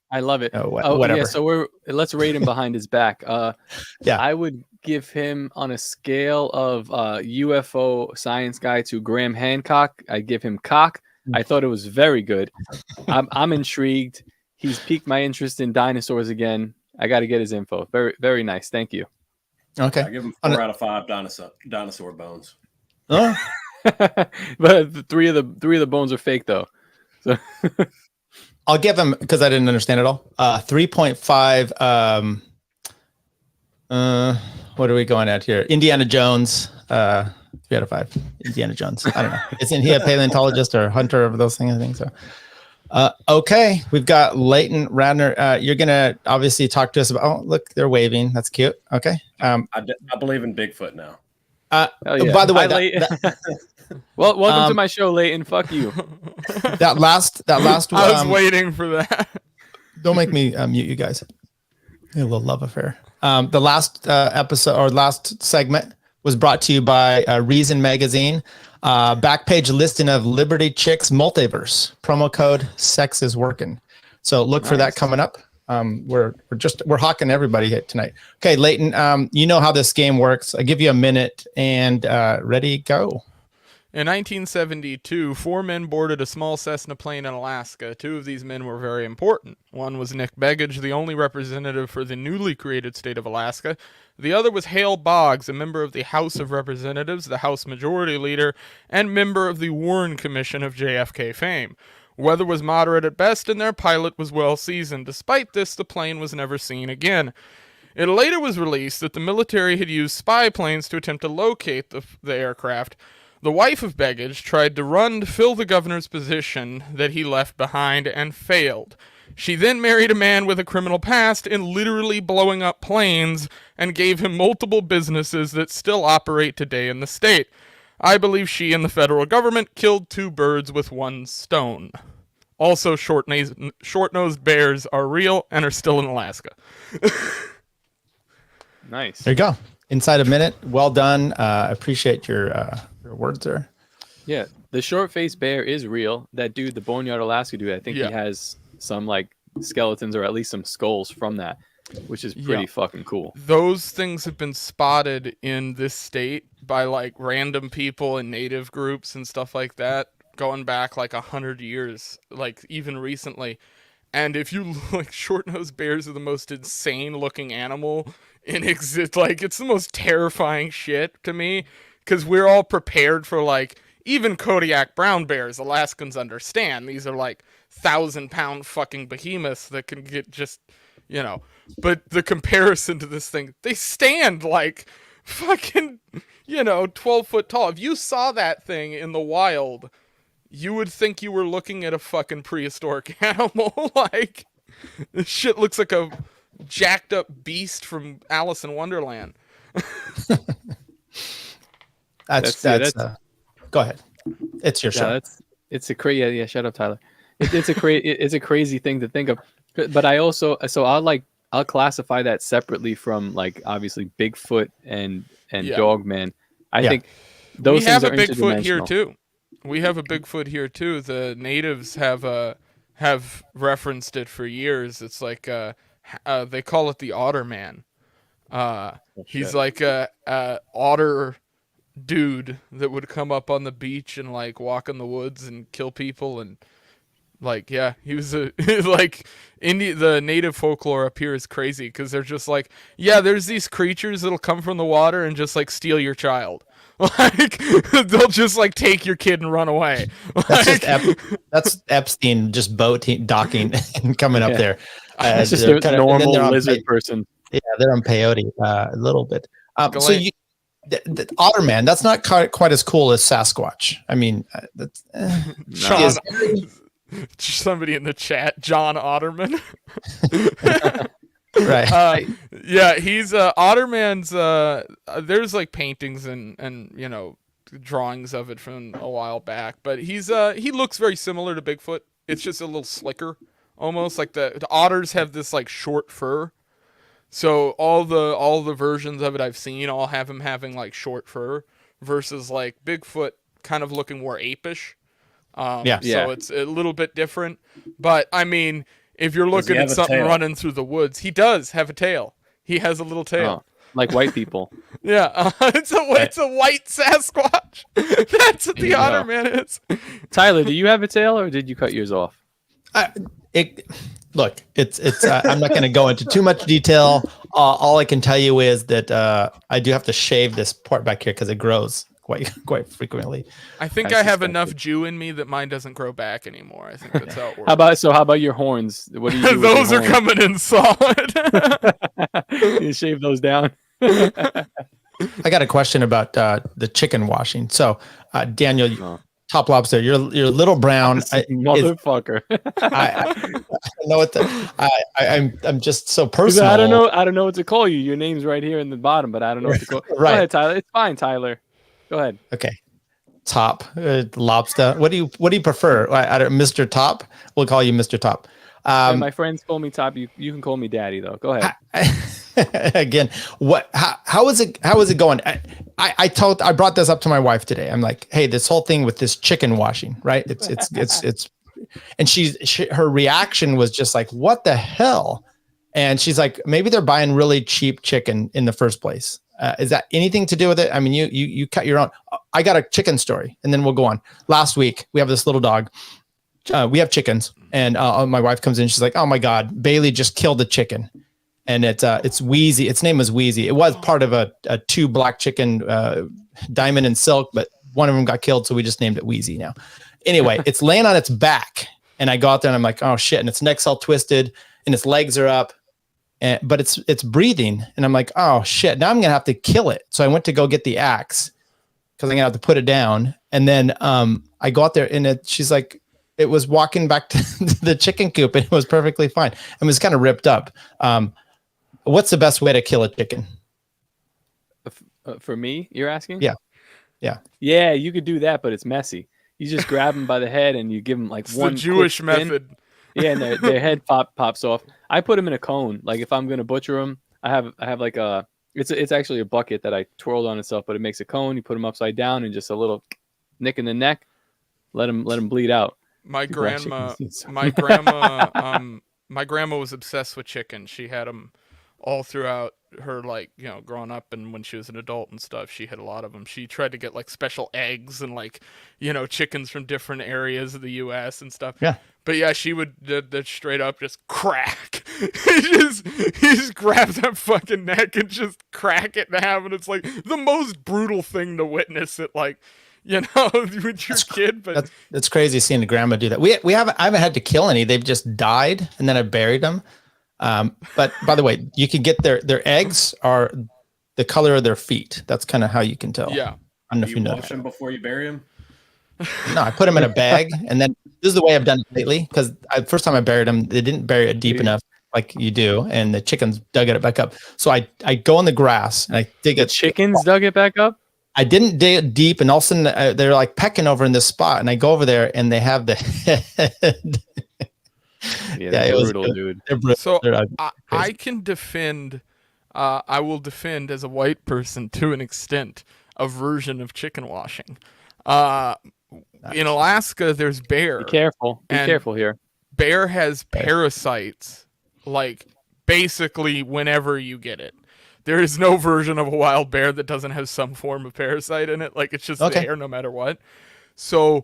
I love it. Whatever. Yeah, so let's rate him behind his back. Yeah, I would give him on a scale of UFO science guy to Graham Hancock. I'd give him cock. I thought it was very good. I'm intrigued. He's piqued my interest in dinosaurs again. I got to get his info. Very, very nice. Thank you. Okay. I give him 4 out of 5 dinosaur bones. Oh. But the three of the bones are fake though. So I'll give him, because I didn't understand it all. 3.5. What are we going at here? Indiana Jones. 3 out of 5. Indiana Jones. I don't know. Isn't he a paleontologist or hunter of those things? I think so. Okay, we've got Leighton Radner. You're gonna obviously talk to us about. Oh, look, they're waving. That's cute. Okay. I believe in Bigfoot now. Yeah. By the way, well, welcome to my show, Leighton. Fuck you. That last. I was waiting for that. Don't make me mute you guys. A little love affair. The last episode or last segment was brought to you by Reason Magazine. Backpage listing of Liberty Chicks Multiverse. Promo code Sex is Working. So look for that coming up. We're hawking everybody hit tonight. Okay, Leighton, you know how this game works. I give you a minute and ready, go. In 1972, 4 men boarded a small Cessna plane in Alaska. 2 of these men were very important. One was Nick Begich, the only representative for the newly created state of Alaska. The other was Hale Boggs, a member of the House of Representatives, the House Majority Leader, and member of the Warren Commission of JFK fame. Weather was moderate at best, and their pilot was well seasoned. Despite this, the plane was never seen again. It later was released that the military had used spy planes to attempt to locate the aircraft. The wife of Begich tried to run to fill the governor's position that he left behind and failed. She then married a man with a criminal past in literally blowing up planes and gave him multiple businesses that still operate today in the state. I believe she and the federal government killed 2 birds with 1 stone. Also, short-nosed bears are real and are still in Alaska. Nice. There you go. Inside a minute. Well done. I appreciate your words there. Yeah, the short-faced bear is real. That dude, the Boneyard Alaska dude, I think he has some like skeletons or at least some skulls from that. which is pretty fucking cool. Those things have been spotted in this state by like random people and native groups and stuff like that, going back like 100 years, like even recently. And if you like, short-nosed bears are the most insane-looking animal in exist. Like, it's the most terrifying shit to me, because we're all prepared for like even Kodiak brown bears. Alaskans understand these are like 1,000-pound fucking behemoths that can get just, you know. But the comparison to this thing, they stand like fucking, 12 foot tall. If you saw that thing in the wild, you would think you were looking at a fucking prehistoric animal. Like, this shit looks like a jacked up beast from Alice in Wonderland. That's go ahead. It's your show. It's a crazy. Yeah, shut up, Tyler. It's a crazy thing to think of. But I also, I'll classify that separately from like obviously Bigfoot and Dogman. I think those things are interdimensional. We have a Bigfoot here too. We have a Bigfoot here too. The natives have referenced it for years. It's like they call it the Otter Man. He's like a otter dude that would come up on the beach and like walk in the woods and kill people, and like he was like the native folklore up here is crazy because they're just like, there's these creatures that'll come from the water and just like steal your child. Like, they'll just like take your kid and run away. That's just that's Epstein just docking and coming up there. It's just a normal lizard person. Yeah, they're on peyote a little bit. So the Otter Man, that's not quite as cool as Sasquatch. I mean, that's somebody in the chat, John Otterman. Right. He's Otterman's. There's like paintings and drawings of it from a while back, but he looks very similar to Bigfoot. It's just a little slicker, almost like the otters have this like short fur. So all the versions of it I've seen all have him having like short fur versus like Bigfoot kind of looking more apish. So it's a little bit different, but I mean, if you're looking at something running through the woods, he does have a tail. He has a little tail. Like white people. It's a white Sasquatch. That's what the Otter Man is. Tyler, do you have a tail or did you cut yours off? Look, it's. I'm not going to go into too much detail. All I can tell you is that I do have to shave this part back here because it grows quite frequently. I think I have enough Jew in me that mine doesn't grow back anymore. I think that's how it works. How about your horns? What do you do? Those are coming in solid. You shave those down. I got a question about the chicken washing. So, Daniel, Toplobsta, you're little brown. Motherfucker. I know what I'm just so personal. I don't know what to call you. Your name's right here in the bottom, but I don't know what to call. Right. Go ahead, Tyler. It's fine, Tyler. Go ahead. Okay. Top Lobster. What do you prefer? Mr. Top. We'll call you Mr. Top. My friends call me Top. You can call me Daddy though. Go ahead. Again, how is it going? I brought this up to my wife today. I'm like, hey, this whole thing with this chicken washing, right? It's and her reaction was just like, what the hell? And she's like, maybe they're buying really cheap chicken in the first place. Is that anything to do with it? I mean, you cut your own. I got a chicken story, and then we'll go on. Last week, we have this little dog. We have chickens, and my wife comes in. She's like, "Oh my God, Bailey just killed the chicken," and it's Wheezy. Its name was Wheezy. It was part of a 2 black chicken, Diamond and Silk, but one of them got killed, so we just named it Wheezy now. Anyway, it's laying on its back, and I go out there and I'm like, "Oh shit!" And its neck's all twisted, and its legs are up. But it's breathing, and I'm like, oh shit! Now I'm gonna have to kill it. So I went to go get the axe because I'm gonna have to put it down. And then I go out there, and she's like, it was walking back to the chicken coop, and it was perfectly fine. It was kind of ripped up. What's the best way to kill a chicken? For me, you're asking? Yeah. You could do that, but it's messy. You just grab them by the head, and you give them like one. The Jewish method. Yeah, and their head pops off. I put them in a cone. Like if I'm gonna butcher them, I have like it's actually a bucket that I twirled on itself, but it makes a cone. You put them upside down and just a little nick in the neck. Let them bleed out. My grandma was obsessed with chicken. She had them all throughout her, like, you know, growing up and when she was an adult and stuff. She had a lot of them. She tried to get like special eggs and like, you know, chickens from different areas of the US and stuff. Yeah. But yeah, she would straight up just crack. he just grab that fucking neck and just crack it in half, and it's like the most brutal thing to witness it, like, you know, with your kid. But that's crazy seeing the grandma do that. I haven't had to kill any. They've just died, and then I buried them. But by the way, you can get their eggs are the color of their feet. That's kind of how you can tell. Yeah. I don't know if you know wash them before you bury them? No, I put them in a bag, and then this is the way I've done it lately. Because first time I buried them, they didn't bury it deep enough, like you do, and the chickens dug it back up. So I go in the grass and I dig it. Chickens dug it back up. I didn't dig it deep, and all of a sudden they're like pecking over in this spot, and I go over there, and they have the head. Yeah, it was brutal, dude. So I can defend. I will defend as a white person to an extent a version of chicken washing. In Alaska, there's bear. Be careful. Be careful here. Bear has parasites, like basically whenever you get it. There is no version of a wild bear that doesn't have some form of parasite in it. Like, it's just there no matter what. So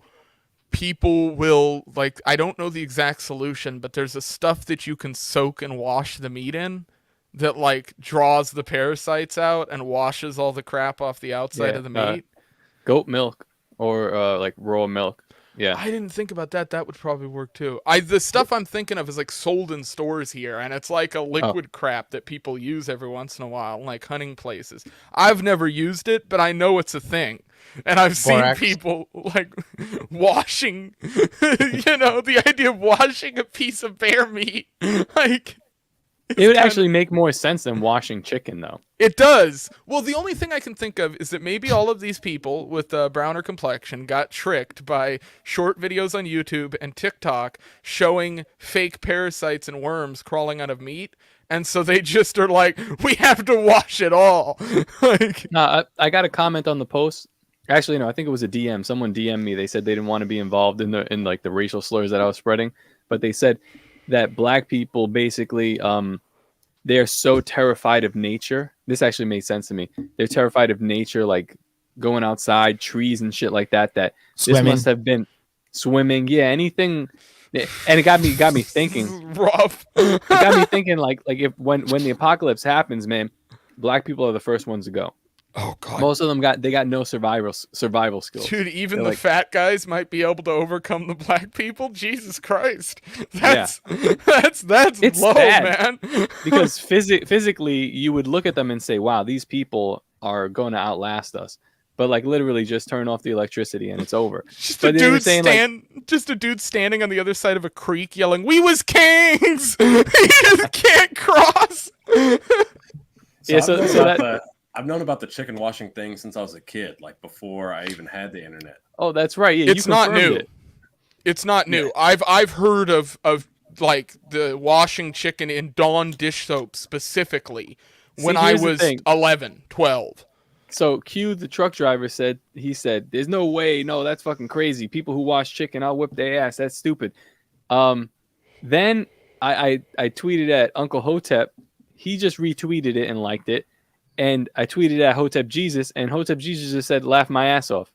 people will, like, I don't know the exact solution, but there's a stuff that you can soak and wash the meat in that, like, draws the parasites out and washes all the crap off the outside of the meat. Goat milk or like raw milk. Yeah. I didn't think about that. That would probably work too. The stuff I'm thinking of is like sold in stores here, and it's like a liquid crap that people use every once in a while, like hunting places. I've never used it, but I know it's a thing. And I've seen people like washing, you know, the idea of washing a piece of bear meat, like, it would actually make more sense than washing chicken, though. It does. Well, the only thing I can think of is that maybe all of these people with a browner complexion got tricked by short videos on YouTube and TikTok showing fake parasites and worms crawling out of meat. And so they just are like, we have to wash it all. Like, no, I got a comment on the post. Actually, no, I think it was a DM. Someone DM'd me. They said they didn't want to be involved in the racial slurs that I was spreading. But they said that black people basically they're so terrified of nature. This actually made sense to me. They're terrified of nature, like going outside, trees and shit like that. That Swimming. This must have been swimming. Yeah, anything. And it got me thinking. Rough. It got me thinking like if when the apocalypse happens, man, black people are the first ones to go. Oh God! Most of them got no survival skills. Dude, even They're the like, fat guys might be able to overcome the black people. Jesus Christ, that's it's low, bad. man. Because physically, you would look at them and say, "Wow, these people are going to outlast us." But like literally, just turn off the electricity and it's over. Just a dude standing on the other side of a creek yelling, "We was kings! He just can't cross." I've known about the chicken washing thing since I was a kid, like before I even had the internet. Oh, that's right. Yeah, it's not new. It's not new. Yeah. I've heard of like the washing chicken in Dawn dish soap specifically when I was 11, 12. So Q, the truck driver, said, there's no way. No, that's fucking crazy. People who wash chicken, I'll whip their ass. That's stupid. Then I tweeted at Uncle Hotep. He just retweeted it and liked it. And I tweeted at Hotep Jesus, and Hotep Jesus just said, laugh my ass off.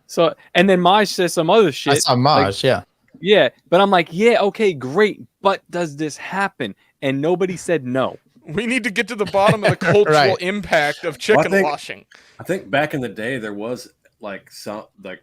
So, and then Maj says some other shit. I saw Maj, yeah. Yeah, but I'm like, yeah, okay, great. But does this happen? And nobody said no. We need to get to the bottom of the cultural impact of chicken washing. I think back in the day, there was like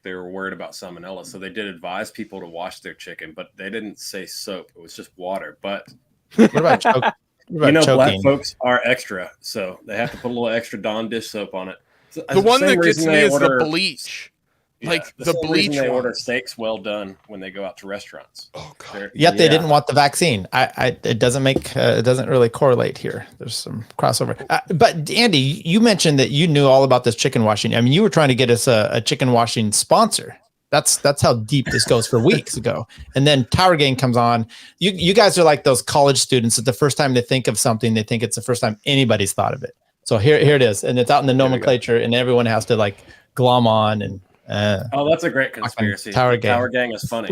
they were worried about salmonella. So they did advise people to wash their chicken, but they didn't say soap. It was just water. But what about choking? Black folks are extra, so they have to put a little extra Dawn dish soap on it. So, the one that gets me is the bleach. Yeah, like the bleach. They order steaks well done when they go out to restaurants. Oh God! Yet they didn't want the vaccine. It doesn't make it doesn't really correlate here. There's some crossover. But Andy, you mentioned that you knew all about this chicken washing. I mean, you were trying to get us a chicken washing sponsor. That's how deep this goes for weeks ago. And then Towergang comes on. You guys are like those college students that the first time they think of something, they think it's the first time anybody's thought of it. So here it is. And it's out in the nomenclature and everyone has to like glom on and that's a great conspiracy. Towergang is funny.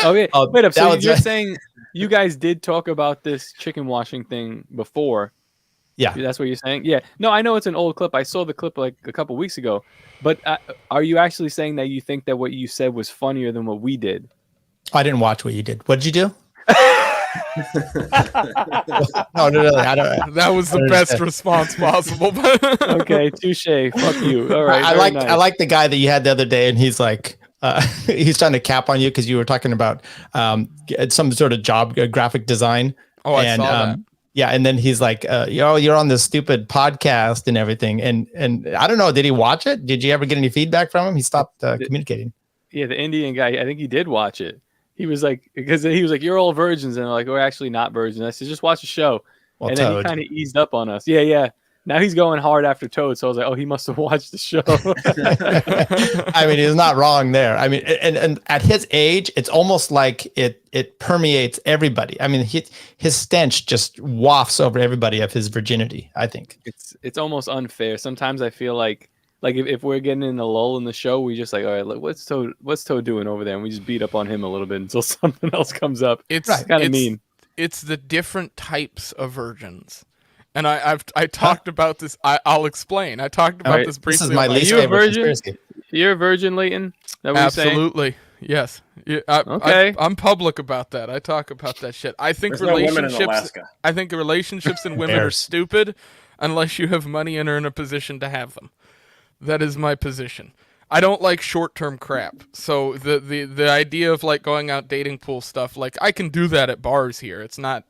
Okay. Wait up. So you're you guys did talk about this chicken washing thing before. Yeah, that's what you're saying. Yeah, no, I know it's an old clip. I saw the clip like a couple weeks ago. But are you actually saying that you think that what you said was funnier than what we did? I didn't watch what you did. What did you do? No, really, I don't. That was the best response possible. Okay, touche. Fuck you. All right. I like the guy that you had the other day, and he's like, he's trying to cap on you because you were talking about some sort of job, graphic design. Oh, I saw that. Yeah, and then he's like, you're on this stupid podcast and everything. And I don't know, did he watch it? Did you ever get any feedback from him? He stopped communicating. Yeah, the Indian guy, I think he did watch it. He was like, because he was like, you're all virgins. And they're like, we're actually not virgins. I said, just watch the show. Well, and then Toad. he kind of eased up on us. Yeah. Now he's going hard after Toad. So I was like, oh, he must have watched the show. I mean, he's not wrong there. I mean, and at his age, it's almost like it permeates everybody. I mean, his stench just wafts over everybody of his virginity, I think. It's almost unfair. Sometimes I feel like if we're getting in a lull in the show, we just like, all right, look, what's Toad doing over there? And we just beat up on him a little bit until something else comes up. It's kind of mean. It's the different types of virgins. And I talked about this. I'll explain. I talked about this briefly. This is my least favorite conspiracy. You're a virgin, Leighton? That what Absolutely. Yes. Yeah, okay. I'm public about that. I talk about that shit. I think There's no women in relationships. Alaska. I think relationships and women are stupid unless you have money and are in a position to have them. That is my position. I don't like short-term crap. So the idea of like going out dating pool stuff, like I can do that at bars here. It's not.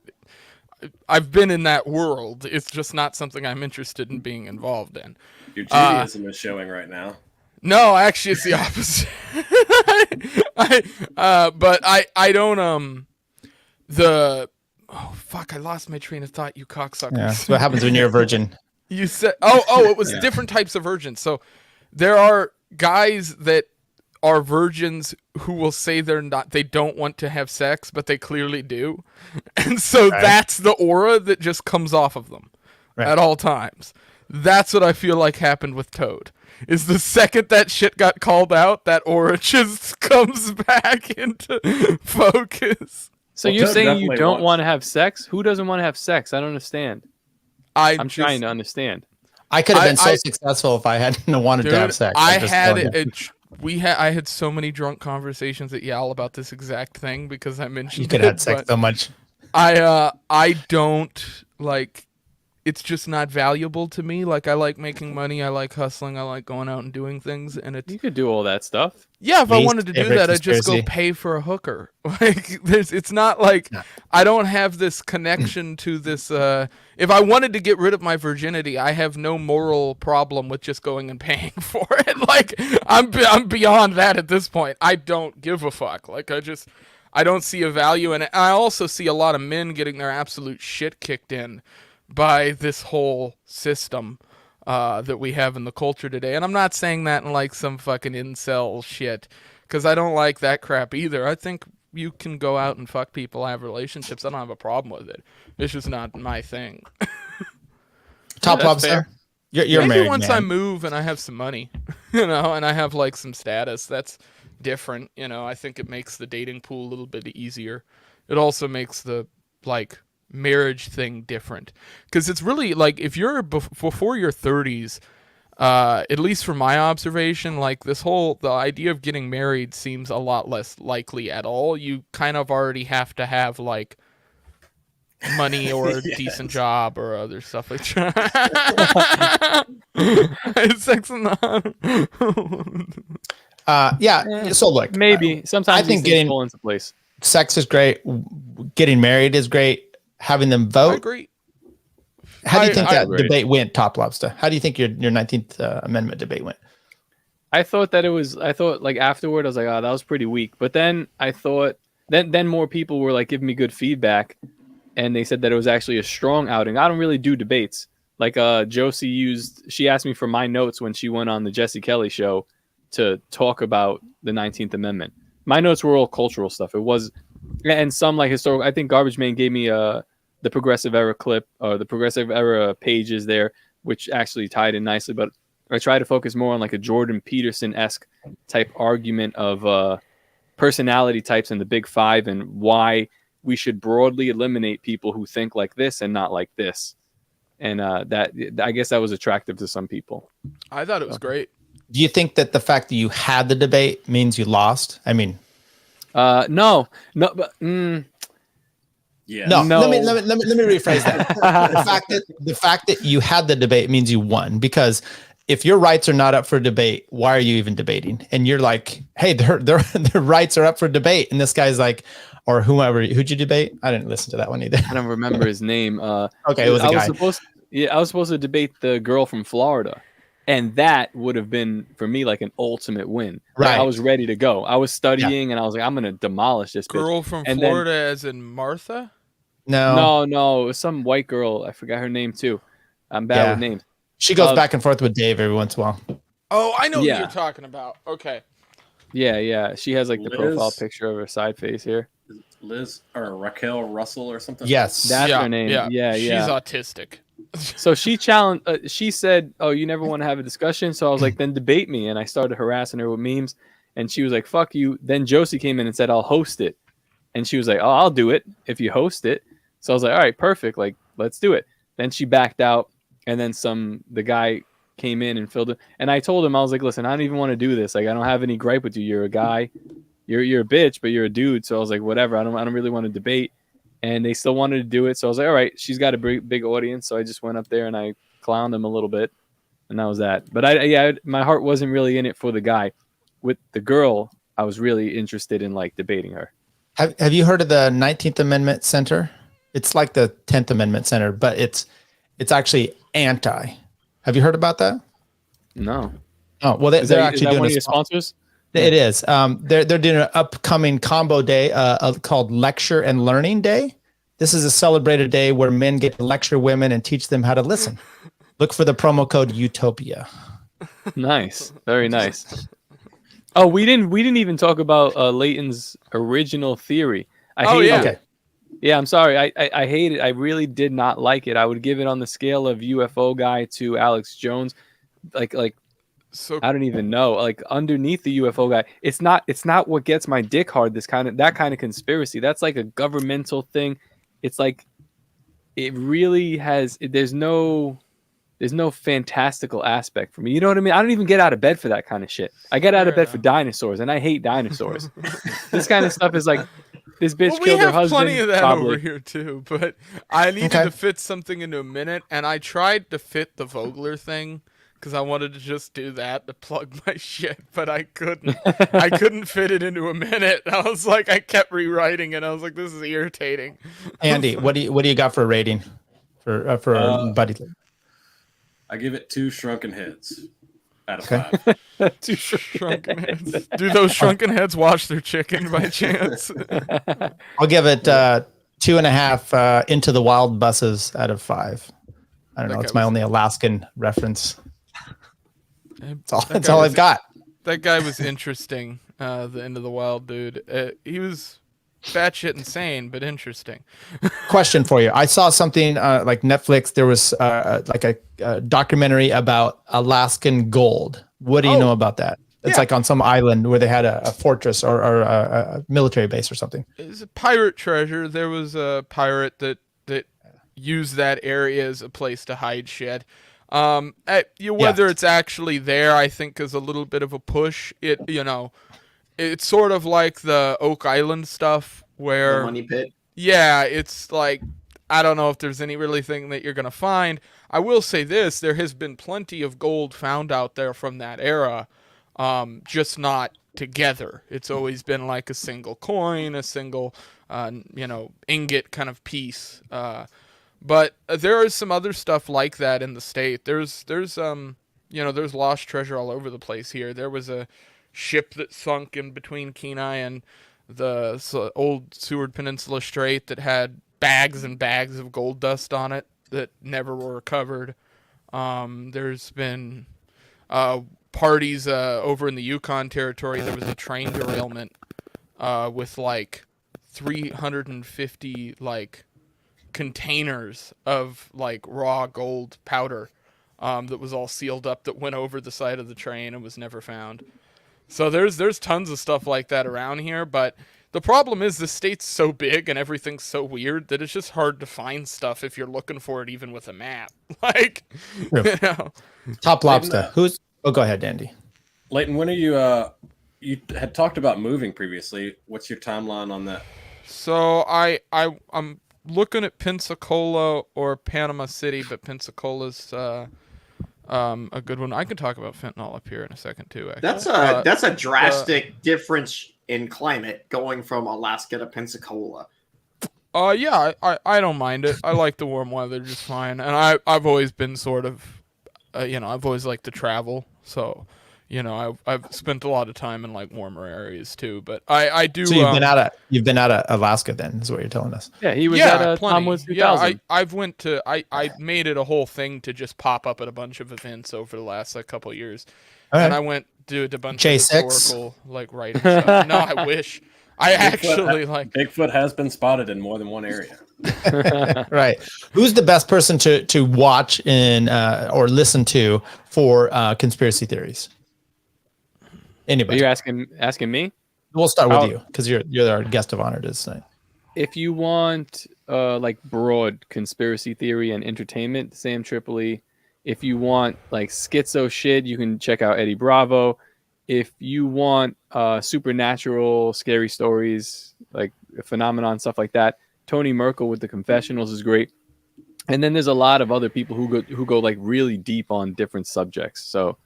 I've been in that world. It's just not something I'm interested in being involved in. Your Judaism is showing right now. No, actually, it's the opposite. But I don't oh fuck! I lost my train of thought. You cocksuckers. Yeah, that's what happens when you're a virgin. You said it was different types of virgins. So there are guys that are virgins who will say they don't want to have sex, but they clearly do. And so that's the aura that just comes off of them at all times. That's what I feel like happened with Toad. Is the second that shit got called out, that aura just comes back into focus. So you're saying you don't want to have sex? Who doesn't want to have sex? I don't understand. I'm trying to understand. I could have been so successful if I hadn't wanted to have sex. I had so many drunk conversations at Yale about this exact thing because I mentioned you could have had sex so much. I don't like. It's just not valuable to me. Like I like making money. I like hustling. I like going out and doing things. And you could do all that stuff. Yeah, if I wanted to do that, I'd just go pay for a hooker. Like it's not like I don't have this connection to this. If I wanted to get rid of my virginity, I have no moral problem with just going and paying for it. Like I'm beyond that at this point. I don't give a fuck. Like I don't see a value in it. I also see a lot of men getting their absolute shit kicked in by this whole system that we have in the culture today. And I'm not saying that in like some fucking incel shit, because I don't like that crap either. I think you can go out and fuck people, have relationships. I don't have a problem with it. It's just not my thing. Toplobsta, you're maybe married, once man. I move and I have some money, and I have like some status, that's different. I think it makes the dating pool a little bit easier. It also makes the like marriage thing different, because it's really like if you're before your 30s, at least from my observation, like the idea of getting married seems a lot less likely at all. You kind of already have to have like money or a decent job or other stuff like that. Sex and yeah. So look, maybe sometimes I think these things fall into place. Sex is great. Getting married is great. Having them vote. I agree. How do you think that agree. debate went, Toplobsta? How do you think your 19th Amendment debate went? I thought like afterward, I was like, oh, that was pretty weak. But then I thought, then more people were like giving me good feedback, and they said that it was actually a strong outing. I don't really do debates. Like Josie she asked me for my notes when she went on the Jesse Kelly show to talk about the 19th Amendment. My notes were all cultural stuff. It was, and some like historical. I think Garbage Man gave me the Progressive Era clip or the Progressive Era pages there, which actually tied in nicely. But I try to focus more on like a Jordan Peterson-esque type argument of personality types in the Big Five and why we should broadly eliminate people who think like this and not like this. And that, I guess that was attractive to some people. I thought it was great. Do you think that the fact that you had the debate means you lost? I mean, no, but yeah, no. No. Let me rephrase that. the fact that you had the debate means you won, because if your rights are not up for debate, why are you even debating? And you're like, hey, their rights are up for debate, and this guy's like, or whoever, who'd you debate? I didn't listen to that one either. I don't remember his name. Okay, it was a guy. I was supposed to debate the girl from Florida, and that would have been for me like an ultimate win. Right. I was ready to go. I was studying, and I was like, I'm gonna demolish this Girl bitch. from And Florida, as in Martha? No, it was some white girl. I forgot her name too. I'm bad with names. She goes back and forth with Dave every once in a while. Oh, I know Yeah. who you're talking about. Okay. Yeah. She has like the Liz? profile picture of her side face here. Liz or Raquel Russell or something. Yes, That's her name. Yeah. She's autistic. So she challenged. She said, "Oh, you never want to have a discussion." So I was like, "Then debate me." And I started harassing her with memes, and she was like, "Fuck you." Then Josie came in and said, "I'll host it," and she was like, "Oh, I'll do it if you host it." So I was like, "All right, perfect. Like, let's do it." Then she backed out, and then the guy came in and filled it. And I told him, I was like, "Listen, I don't even want to do this. Like, I don't have any gripe with you. You're a guy. You're a bitch, but you're a dude." So I was like, "Whatever. I don't really want to debate." And they still wanted to do it. So I was like, all right, she's got a big audience. So I just went up there and I clowned them a little bit. And that was that. But my heart wasn't really in it for the guy. With the girl, I was really interested in like debating her. Have you heard of the 19th Amendment Center? It's like the 10th Amendment Center, but it's actually anti. Have you heard about that? No. Oh, well, they're actually doing one of your sponsors? It is. They're doing an upcoming combo day called Lecture and Learning Day. This is a celebrated day where men get to lecture women and teach them how to listen. Look for the promo code Utopia. Nice. Very nice. Oh, we didn't even talk about Leighton's original theory. I hate it. Okay. Yeah, I'm sorry. I hate it. I really did not like it. I would give it on the scale of UFO guy to Alex Jones. Like so I don't even know. Like underneath the UFO guy, it's not what gets my dick hard. That kind of conspiracy. That's like a governmental thing. It's like it really has. There's no fantastical aspect for me. You know what I mean? I don't even get out of bed for that kind of shit. I get out of bed for dinosaurs, and I hate dinosaurs. This kind of stuff is like this bitch killed her husband. We have plenty of that probably. over here too, but I needed to fit something into a minute, and I tried to fit the Vogler thing because I wanted to just do that to plug my shit, but I couldn't. I couldn't fit it into a minute. I was like, I kept rewriting it. I was like, this is irritating. Andy, what do you got for a rating for Buddy? I give it 2 shrunken heads out of 5. 2 shrunken heads. Do those shrunken heads wash their chicken by chance? I'll give it 2.5 Into the Wild buses out of 5. I don't know. It's my only Alaskan reference. That's all I've got. That guy was interesting. The Into the Wild dude. He was batshit insane, but interesting. Question for you. I saw something like Netflix. There was like a documentary about Alaskan gold. What do you know about that? It's like on some island where they had a fortress or a military base or something. It's a pirate treasure. There was a pirate that used that area as a place to hide shit. Whether it's actually there, I think is a little bit of a push. It's sort of like the Oak Island stuff where The money pit. Yeah, it's like I don't know if there's any really thing that you're gonna find. I will say this: there has been plenty of gold found out there from that era, just not together. It's always been like a single coin, a single, ingot kind of piece. But there is some other stuff like that in the state. There's lost treasure all over the place here. There was a ship that sunk in between Kenai and the old Seward Peninsula Strait that had bags and bags of gold dust on it that never were recovered. There's been parties over in the Yukon Territory. There was a train derailment with like 350 containers of like raw gold powder that was all sealed up that went over the side of the train and was never found. So there's tons of stuff like that around here, but The problem is the state's so big and everything's so weird that it's just hard to find stuff if you're looking for it, even with a map. Like, you know. Toplobsta. Who's? Oh, go ahead, Andy. Leighton, when are you? You had talked about moving previously. What's your timeline on that? So I'm looking at Pensacola or Panama City, but Pensacola's a good one. I can talk about fentanyl up here in a second too. Actually, That's a drastic difference in climate going from Alaska to Pensacola. Yeah, I don't mind it. I like the warm weather just fine, and I've always been sort of, I've always liked to travel, so. I've spent a lot of time in like warmer areas too, but I do. So you've been out of Alaska then, is what you're telling us. Yeah, he was at Tom Woods 2000. I made it a whole thing to just pop up at a bunch of events over the last couple of years, All and right. I went to a bunch J6? of historical writing stuff. No, I wish. I actually like Bigfoot has been spotted in more than one area. Right. Who's the best person to watch in or listen to for conspiracy theories? Anybody? Are you asking me? We'll start with you because you're our guest of honor tonight. If you want like broad conspiracy theory and entertainment, Sam Tripoli. If you want like schizo shit, you can check out Eddie Bravo. If you want supernatural scary stories, like phenomenon stuff like that, Tony Merkel with the Confessionals is great. And then there's a lot of other people who go like really deep on different subjects. So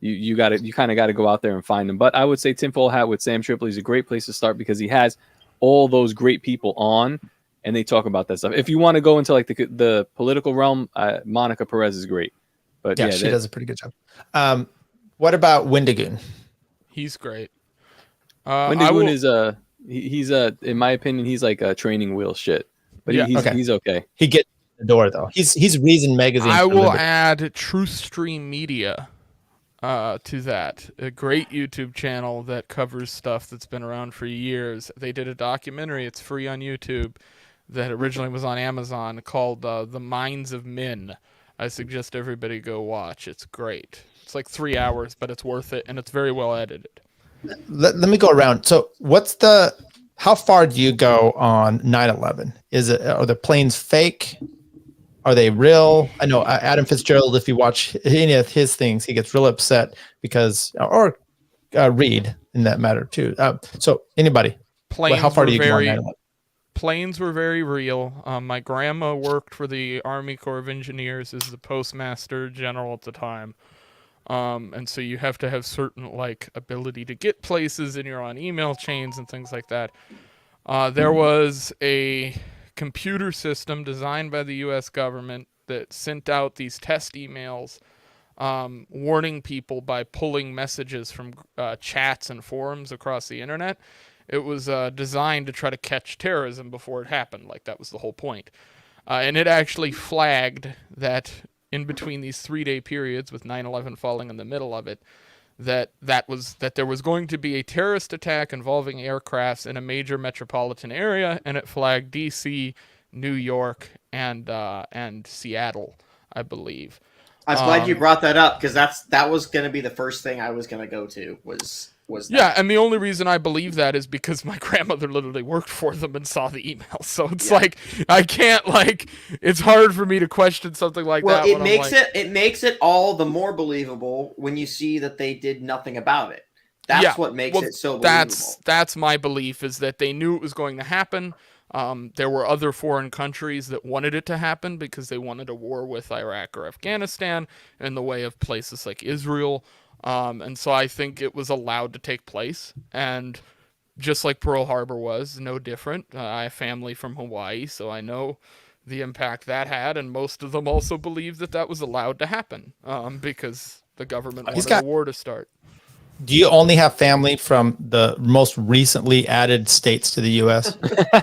you kind of got to go out there and find them. But I would say Tinfoil Hat with Sam Tripoli is a great place to start because he has all those great people on and they talk about that stuff. If you want to go into like the political realm, Monica Perez is great. But yeah, she does a pretty good job. What about Wendigoon? He's great. Wendigoon is he's in my opinion, he's like a training wheel shit. But he's okay. He gets the door though. He's Reason Magazine. I will add Truth Stream Media to that. A great YouTube channel that covers stuff that's been around for years. They did a documentary. It's free on YouTube that originally was on Amazon called The Minds of Men. I suggest everybody go watch. It's great. It's like 3 hours, but it's worth it, and it's very well edited. Let me go around. So how far do you go on 9/11? Are the planes fake? Are they real? I know Adam Fitzgerald, if you watch any of his things, he gets real upset because, or Reed in that matter too. So anybody, how far do you go on 9/11? Planes were very real. My grandma worked for the Army Corps of Engineers as the postmaster general at the time. And so you have to have certain like ability to get places and you're on email chains and things like that. There was a computer system designed by the U.S. government that sent out these test emails warning people by pulling messages from chats and forums across the internet. It was designed to try to catch terrorism before it happened. Like that was the whole point. And it actually flagged that in between these 3-day periods with 9/11 falling in the middle of it, that there was going to be a terrorist attack involving aircrafts in a major metropolitan area, and it flagged D.C., New York, and Seattle, I believe. I was glad you brought that up because that was going to be the first thing I was going to go to was that. Yeah, and the only reason I believe that is because my grandmother literally worked for them and saw the email. So it's like I can't it's hard for me to question something like that. Well, it makes it all the more believable when you see that they did nothing about it. That's what makes it so believable. That's my belief is that they knew it was going to happen. There were other foreign countries that wanted it to happen because they wanted a war with Iraq or Afghanistan in the way of places like Israel. And so I think it was allowed to take place. And just like Pearl Harbor was, no different. I have family from Hawaii, so I know the impact that had. And most of them also believe that was allowed to happen because the government wanted a war to start. Do you only have family from the most recently added states to the U.S.?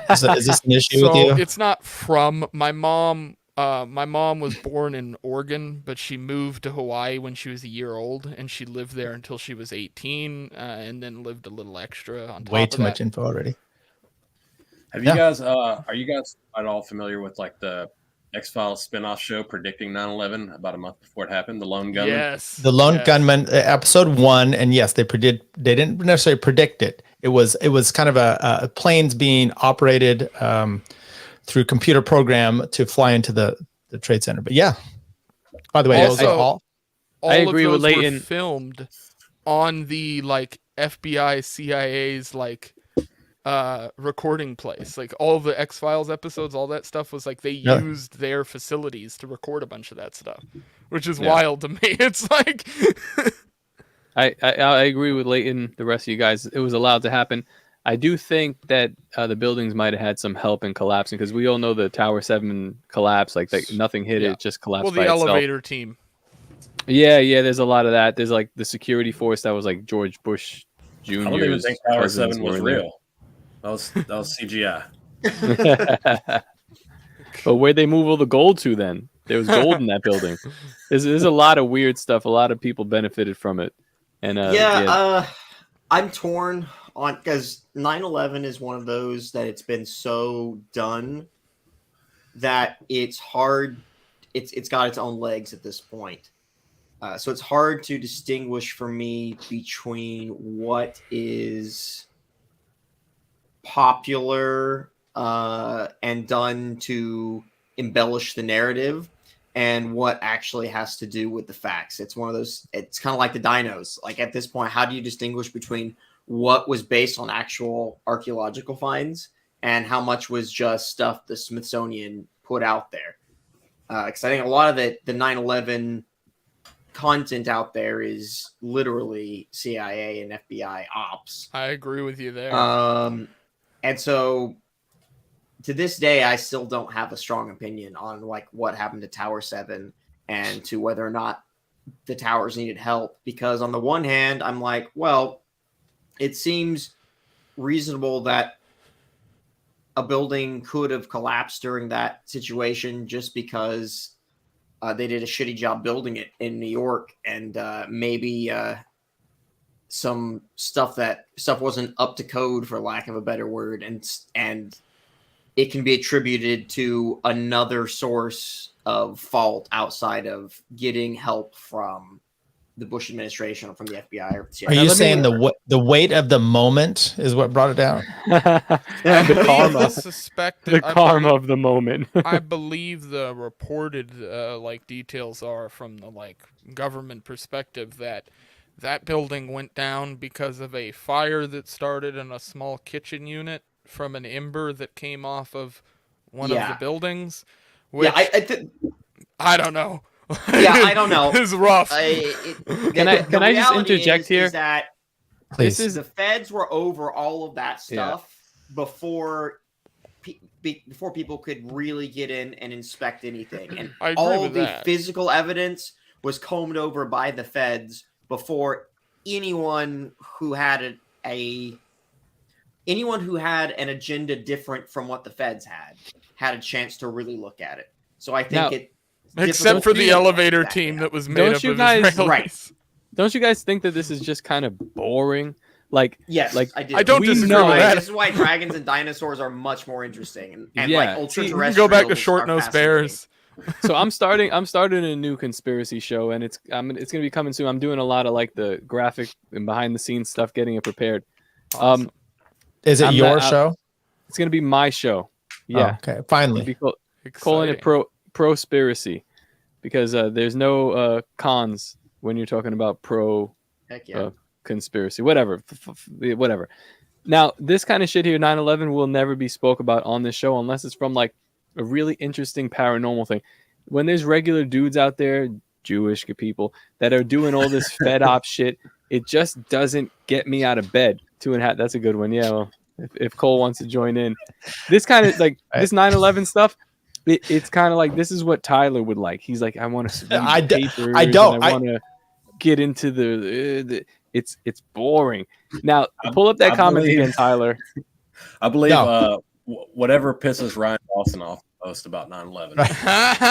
Is this an issue with you? It's not from my mom. My mom was born in Oregon, but she moved to Hawaii when she was a year old, and she lived there until she was 18, and then lived a little extra on top of that. Way too much info already. Have you guys? Are you guys at all familiar with like the X-Files spinoff show predicting 9/11 about a month before it happened? The Lone Gunman. Yes. The Lone Gunman, episode 1, and yes, they didn't necessarily predict it. It was kind of a planes being operated through computer program to fly into the Trade Center. But yeah, by the way, those are all. I agree with Leighton. Were filmed on the like FBI, CIA's like recording place. Like all the X-Files episodes, all that stuff was like they used their facilities to record a bunch of that stuff, which is wild to me. It's like I agree with Leighton, the rest of you guys. It was allowed to happen. I do think that the buildings might have had some help in collapsing, because we all know the Tower 7 collapsed. Like nothing hit it, just collapsed. Well, the by elevator itself. team. Yeah, there's a lot of that. There's like the security force that was like George Bush Jr. I don't even think Tower 7 was real. That was CGI. But where'd they move all the gold to then? There was gold in that building. There's a lot of weird stuff. A lot of people benefited from it. And I'm torn on, because 9/11 is one of those that it's been so done that it's hard. It's got its own legs at this point. So it's hard to distinguish for me between what is popular and done to embellish the narrative and what actually has to do with the facts. It's one of those, it's kind of like the dinos. Like at this point, how do you distinguish between what was based on actual archaeological finds and how much was just stuff the Smithsonian put out there? Because I think a lot of the 9/11 content out there is literally CIA and FBI ops. I agree with you there. And so to this day, I still don't have a strong opinion on like what happened to Tower 7 and to whether or not the towers needed help. Because on the one hand, I'm like, well, it seems reasonable that a building could have collapsed during that situation just because they did a shitty job building it in New York, and maybe some stuff wasn't up to code, for lack of a better word, and it can be attributed to another source of fault outside of getting help from the Bush administration or from the FBI or the CIA. Are you saying the weight of the moment is what brought it down? The karma. Suspected, the karma of the moment. I believe the reported like details are from the like government perspective that building went down because of a fire that started in a small kitchen unit from an ember that came off of one of the buildings. Which, I don't know. Yeah, I don't know. It's rough. Can I just interject here? Is that the feds were over all of that stuff before people could really get in and inspect anything, and all the physical evidence was combed over by the feds before anyone who had an agenda different from what the feds had a chance to really look at it. So I think except for the elevator team that was made up of Israelis. Right. Don't you guys think that this is just kind of boring? Like, yes, like I do. I don't disagree with that. This is why dragons and dinosaurs are much more interesting, and like ultra-terrestrial. You can go back to short-nosed bears. So I'm starting a new conspiracy show, and it's going to be coming soon. I'm doing a lot of like the graphic and behind the scenes stuff, getting it prepared. Awesome. Is it your show? It's going to be my show. Yeah. Oh, okay. Finally. Calling it Prospiracy, because there's no cons when you're talking about conspiracy, whatever. Now, this kind of shit here, 9/11, will never be spoke about on this show unless it's from like a really interesting paranormal thing. When there's regular dudes out there, Jewish people, that are doing all this Fed op shit, it just doesn't get me out of bed. 2.5. That's a good one. Yeah. Well, if Cole wants to join in, this kind of like this 9/11 stuff. It's kind of like, this is what Tyler would like. He's like, I want to read papers. I want to get into the it's boring. Now pull up that comment again, Tyler. I believe whatever pisses Ryan Dawson off most about 9/11.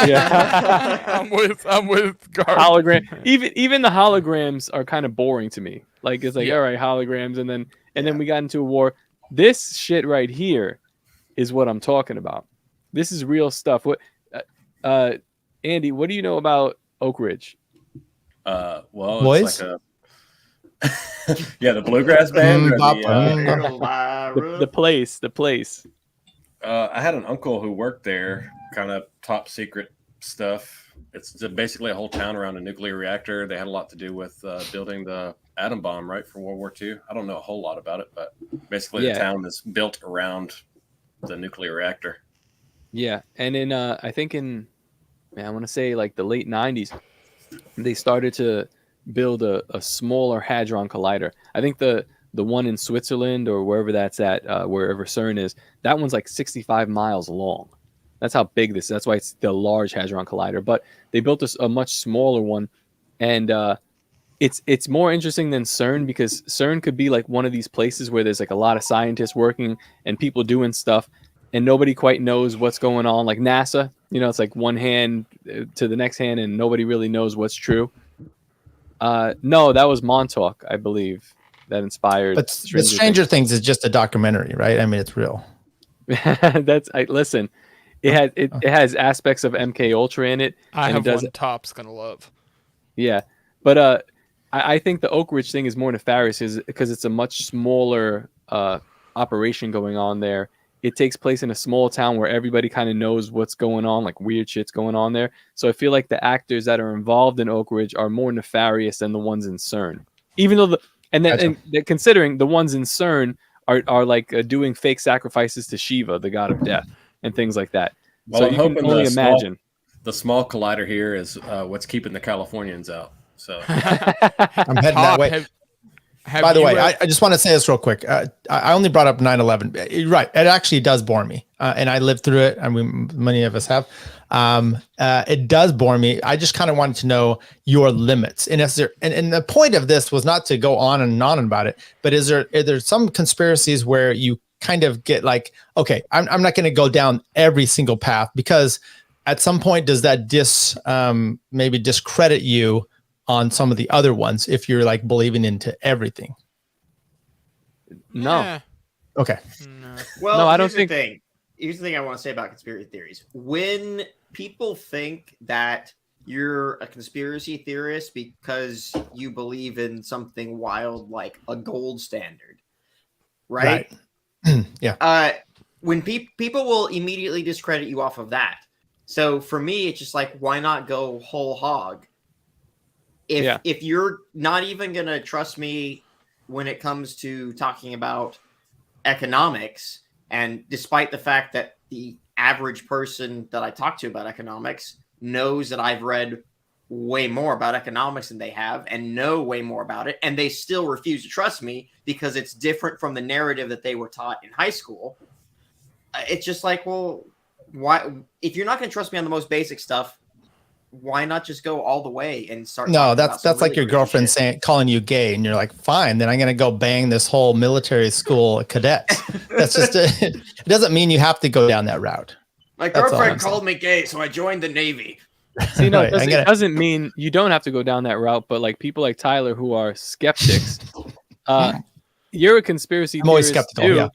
Yeah. I'm with Garb. Hologram. Even the holograms are kind of boring to me. Like it's like, all right, holograms, and then we got into a war. This shit right here is what I'm talking about. This is real stuff. Andy, what do you know about Oak Ridge? Well, Boys? it's like a yeah, the bluegrass band. Or The place. I had an uncle who worked there, kind of top secret stuff. It's basically a whole town around a nuclear reactor. They had a lot to do with building the atom bomb, right, for World War II. I don't know a whole lot about it, but basically the town is built around the nuclear reactor. Yeah, and in I think in, I want to say like the late 90s, they started to build a smaller hadron collider. I think the one in Switzerland or wherever that's at, wherever CERN is, that one's like 65 miles long. That's how big this is. That's why it's the Large Hadron Collider. But they built a much smaller one, and it's more interesting than CERN because CERN could be like one of these places where there's like a lot of scientists working and people doing stuff, and nobody quite knows what's going on. Like NASA, it's like one hand to the next hand, and nobody really knows what's true. No, that was Montauk, I believe, that inspired. But Stranger Things is just a documentary, right? I mean, it's real. Listen. It has aspects of MK Ultra in it. I have one Top's gonna love. Yeah, but I think the Oak Ridge thing is more nefarious because it's a much smaller operation going on there. It takes place in a small town where everybody kind of knows what's going on, like weird shit's going on there. So I feel like the actors that are involved in Oak Ridge are more nefarious than the ones in CERN. Even though and considering the ones in CERN are like doing fake sacrifices to Shiva, the god of death, and things like that. Well, so I'm you can hoping only imagine. The small collider here is what's keeping the Californians out. So I'm heading that way. By the way, I just want to say this real quick. I only brought up 9/11. You're right. It actually does bore me. And I lived through it. I mean, many of us have. It does bore me. I just kind of wanted to know your limits. And and the point of this was not to go on and on about it, but are there some conspiracies where you kind of get like, okay, I'm not going to go down every single path, because at some point does that maybe discredit you on some of the other ones if you're like believing into everything? No. Yeah. Okay. No. Well, no, I don't think. Here's the thing I want to say about conspiracy theories. When people think that you're a conspiracy theorist because you believe in something wild like a gold standard, right? Yeah. When people will immediately discredit you off of that. So for me, it's just like, why not go whole hog? If you're not even gonna trust me when it comes to talking about economics, and despite the fact that the average person that I talk to about economics knows that I've read way more about economics than they have and know way more about it, and they still refuse to trust me because it's different from the narrative that they were taught in high school. It's just like, well, why? If you're not going to trust me on the most basic stuff, why not just go all the way and start? No, that's like your girlfriend calling you gay, and you're like, fine, then I'm going to go bang this whole military school cadet. That's just it doesn't mean you have to go down that route. My girlfriend called me gay, so I joined the Navy. See, no, it doesn't mean you don't have to go down that route, but like people like Tyler who are skeptics, you're a conspiracy theorist. I'm always skeptical, too.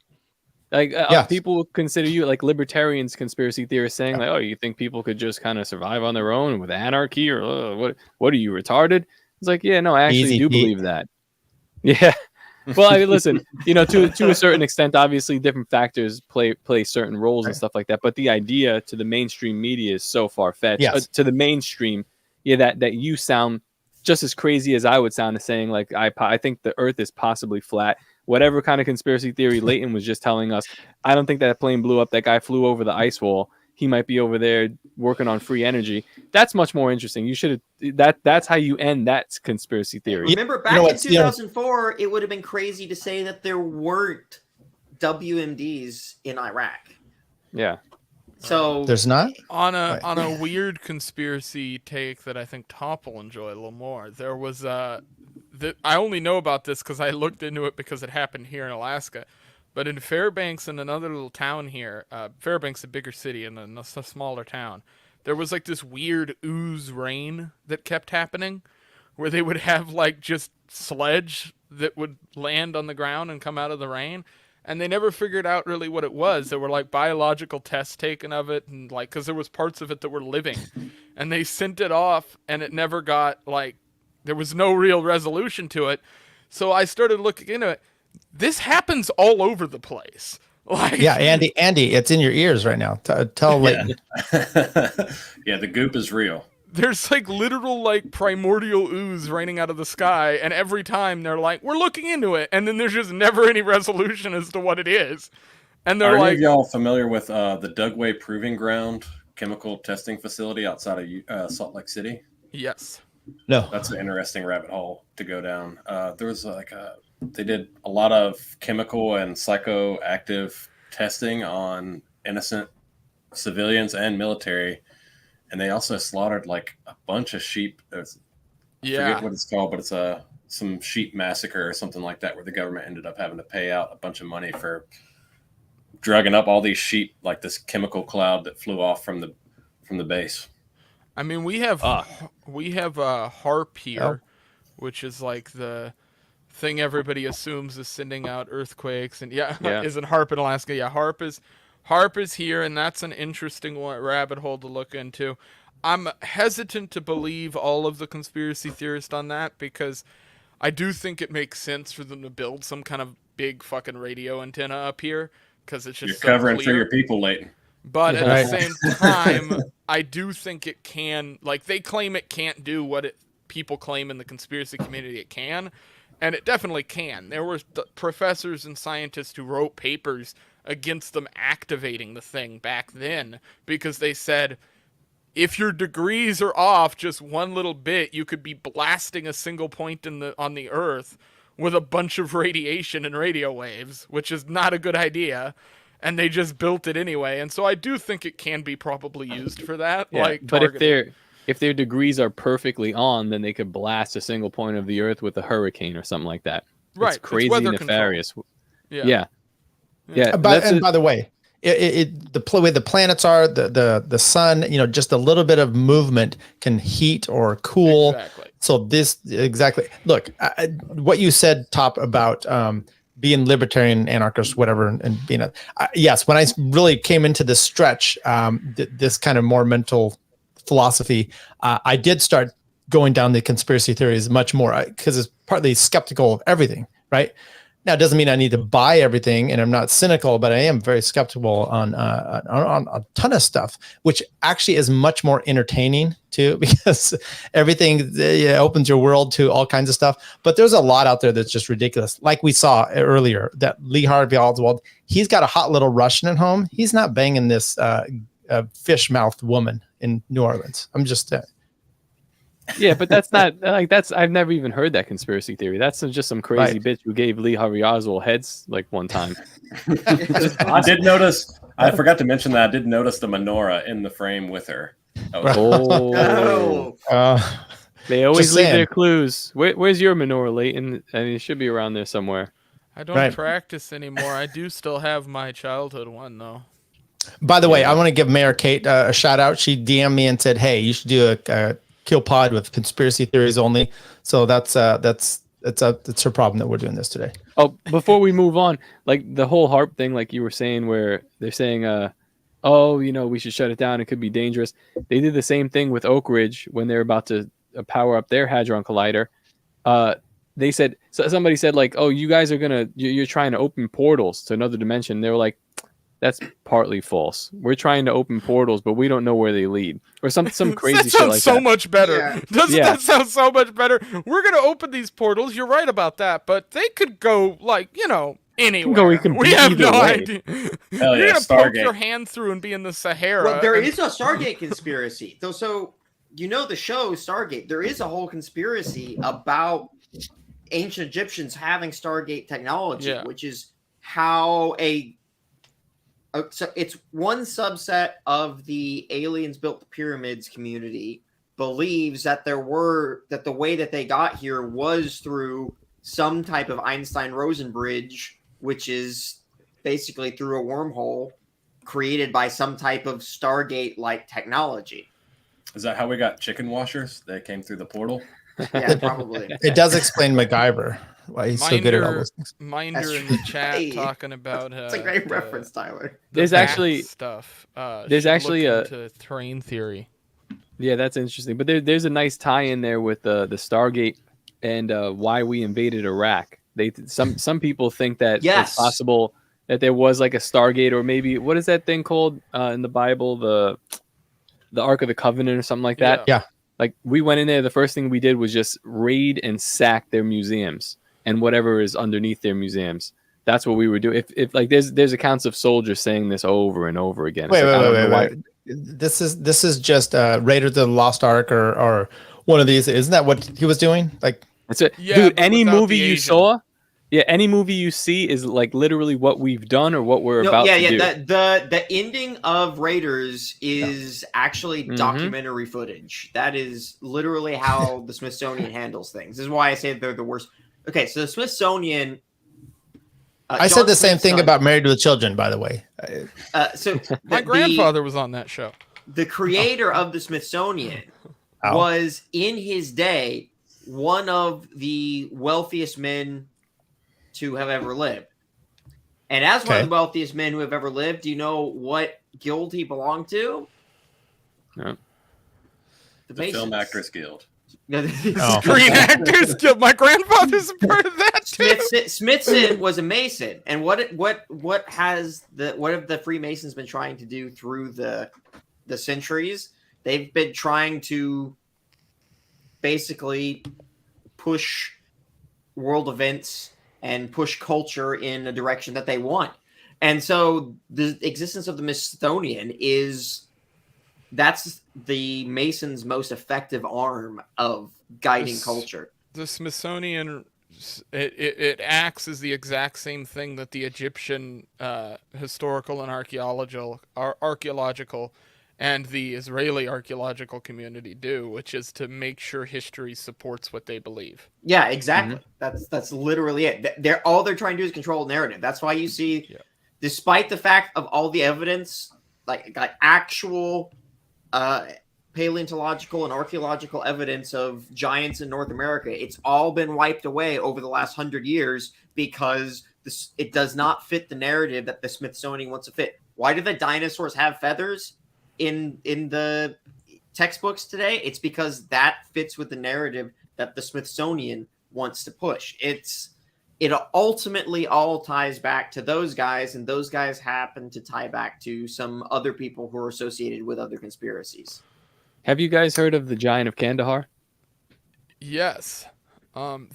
Like people consider you like libertarians, conspiracy theorists, saying like, "Oh, you think people could just kind of survive on their own with anarchy, or what are you, retarded?" It's like, yeah, no, I actually do believe that. Yeah. Well, I mean, listen, to a certain extent, obviously, different factors play certain roles and stuff like that. But the idea to the mainstream media is so far fetched. Yes. To the mainstream, that you sound just as crazy as I would sound, as saying like I think the Earth is possibly flat. Whatever kind of conspiracy theory Leighton was just telling us, I don't think that plane blew up. That guy flew over the ice wall. He might be over there working on free energy. That's much more interesting. You should have that's how you end that conspiracy theory. Remember back in 2004, it would have been crazy to say that there weren't WMDs in Iraq. Yeah. So there's not on a weird conspiracy take that I think Top will enjoy a little more. There was I only know about this because I looked into it because it happened here in Alaska. But in Fairbanks and another little town here, Fairbanks a bigger city and then a smaller town, there was like this weird ooze rain that kept happening, where they would have like just sledge that would land on the ground and come out of the rain. and they never figured out really what it was. There were like biological tests taken of it, and like, because there was parts of it that were living, and they sent it off, and it never got, like, there was no real resolution to it. So I started looking into it. This happens all over the place. Like, yeah, Andy, it's in your ears right now. Tell Leighton. Yeah, the goop is real. There's like literal like primordial ooze raining out of the sky, and every time they're like, we're looking into it, and then there's just never any resolution as to what it is. And they're Are like, any of y'all familiar with the Dugway Proving Ground chemical testing facility outside of Salt Lake City? Yes. No. That's an interesting rabbit hole to go down. There was they did a lot of chemical and psychoactive testing on innocent civilians and military, and they also slaughtered like a bunch of sheep. I forget what it's called, but it's some sheep massacre or something like that, where the government ended up having to pay out a bunch of money for drugging up all these sheep, like this chemical cloud that flew off from the base. I mean, we have HARP here, which is like the thing everybody assumes is sending out earthquakes, and isn't HARP in Alaska? Yeah, HARP is here, and that's an interesting rabbit hole to look into. I'm hesitant to believe all of the conspiracy theorists on that, because I do think it makes sense for them to build some kind of big fucking radio antenna up here, because it's just You're covering for your people, Leighton. But at the same time, I do think it can, like, they claim it can't do what people claim in the conspiracy community it can, and it definitely can. There were professors and scientists who wrote papers against them activating the thing back then, because they said, if your degrees are off just one little bit, you could be blasting a single point on the Earth with a bunch of radiation and radio waves, which is not a good idea. And they just built it anyway. And so I do think it can be probably used for that. Yeah, like, but if their degrees are perfectly on, then they could blast a single point of the Earth with a hurricane or something like that. Right. It's crazy nefarious. Yeah. By the way, the way the planets are, the sun, just a little bit of movement can heat or cool. Exactly. So look, what you said, Top, about being libertarian, anarchist, whatever, and being yes, when I really came into this stretch, this kind of more mental philosophy, I did start going down the conspiracy theories much more, because it's partly skeptical of everything, right? Now, it doesn't mean I need to buy everything, and I'm not cynical, but I am very skeptical on a ton of stuff, which actually is much more entertaining too, because everything opens your world to all kinds of stuff. But there's a lot out there that's just ridiculous. Like we saw earlier, that Lee Harvey Oswald, he's got a hot little Russian at home. He's not banging this fish-mouthed woman in New Orleans. I'm just yeah, but that's not I've never even heard that conspiracy theory. That's just some crazy bitch who gave Lee Harvey Oswald heads like one time. I did notice. I forgot to mention that I did notice the menorah in the frame with her. They always leave their clues. Where's your menorah, Leighton? I mean, it should be around there somewhere. I don't practice anymore. I do still have my childhood one, though. By the way, I want to give Mayor Kate a shout out. She DM'd me and said, "Hey, you should do a Killpod with conspiracy theories only." So that's her problem that we're doing this today. Oh, before we move on, like the whole HARP thing, like you were saying, where they're saying, we should shut it down. It could be dangerous. They did the same thing with Oak Ridge when they're about to power up their Hadron Collider. They said, somebody said like, "Oh, you guys are you're trying to open portals to another dimension." They were like, "That's partly false. We're trying to open portals, but we don't know where they lead," or some crazy shit like that. That sounds so much better. Doesn't that sound so much better? We're gonna open these portals. You're right about that, but they could go anywhere. We have no idea. Hell You're yeah, gonna poke Stargate. your hand through and be in the Sahara. Well, there is a Stargate conspiracy, though. So the show Stargate. There is a whole conspiracy about ancient Egyptians having Stargate technology, which is how so it's one subset of the aliens built the pyramids community believes that the way that they got here was through some type of Einstein-Rosen bridge, which is basically through a wormhole created by some type of Stargate-like technology. Is that how we got chicken washers? They came through the portal? Yeah, probably. It does explain MacGyver. why he's so good at all those things. Minder in the chat talking about it's a great reference, Tyler. There's actually stuff. There's actually a terrain theory. Yeah, that's interesting. But there's a nice tie in there with the Stargate and why we invaded Iraq. Some people think that it's possible that there was like a Stargate, or maybe what is that thing called in the Bible, the Ark of the Covenant or something like that. Yeah. Like we went in there, the first thing we did was just raid and sack their museums and whatever is underneath their museums. That's what we were doing. If like there's accounts of soldiers saying this over and over again. Wait. This is just Raiders of the Lost Ark or one of these. Isn't that what he was doing? Like, that's it, dude. Any movie you saw, any movie you see is like literally what we've done or what we're about to do. The ending of Raiders is actually documentary footage. That is literally how the Smithsonian handles things. This is why I say they're the worst. Okay, so the Smithsonian. I said the same thing about Married with Children, by the way. So my grandfather was on that show. The creator of the Smithsonian was in his day one of the wealthiest men to have ever lived. And as one of the wealthiest men who have ever lived, do you know what guild he belonged to? No. The Film Actors Guild. Screen Actors Guild. My grandfather's a part of that too. Smithson was a Mason, and what have the Freemasons been trying to do through the centuries? They've been trying to basically push world events and push culture in a direction that they want. And so the existence of the Smithsonian that's the Masons' most effective arm of guiding culture. The Smithsonian, it acts as the exact same thing that the Egyptian historical and archaeological and the Israeli archaeological community do, which is to make sure history supports what they believe. Yeah, exactly. That's literally it. All they're trying to do is control the narrative. That's why you see, despite the fact of all the evidence, like actual paleontological and archaeological evidence of giants in North America, it's all been wiped away over the last 100 years because it does not fit the narrative that the Smithsonian wants to fit. Why do the dinosaurs have feathers in the textbooks today? It's because that fits with the narrative that the Smithsonian wants to push. It ultimately all ties back to those guys, and those guys happen to tie back to some other people who are associated with other conspiracies. Have you guys heard of the Giant of Kandahar? Yes.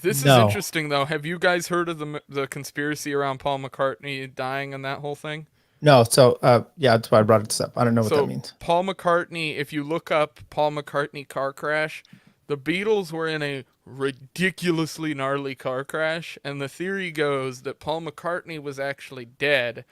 This is interesting, though. Have you guys heard of the conspiracy around Paul McCartney dying and that whole thing? No, so that's why I brought this up. I don't know what that means. Paul McCartney, if you look up Paul McCartney car crash, the Beatles were in a ridiculously gnarly car crash, and the theory goes that Paul McCartney was actually dead.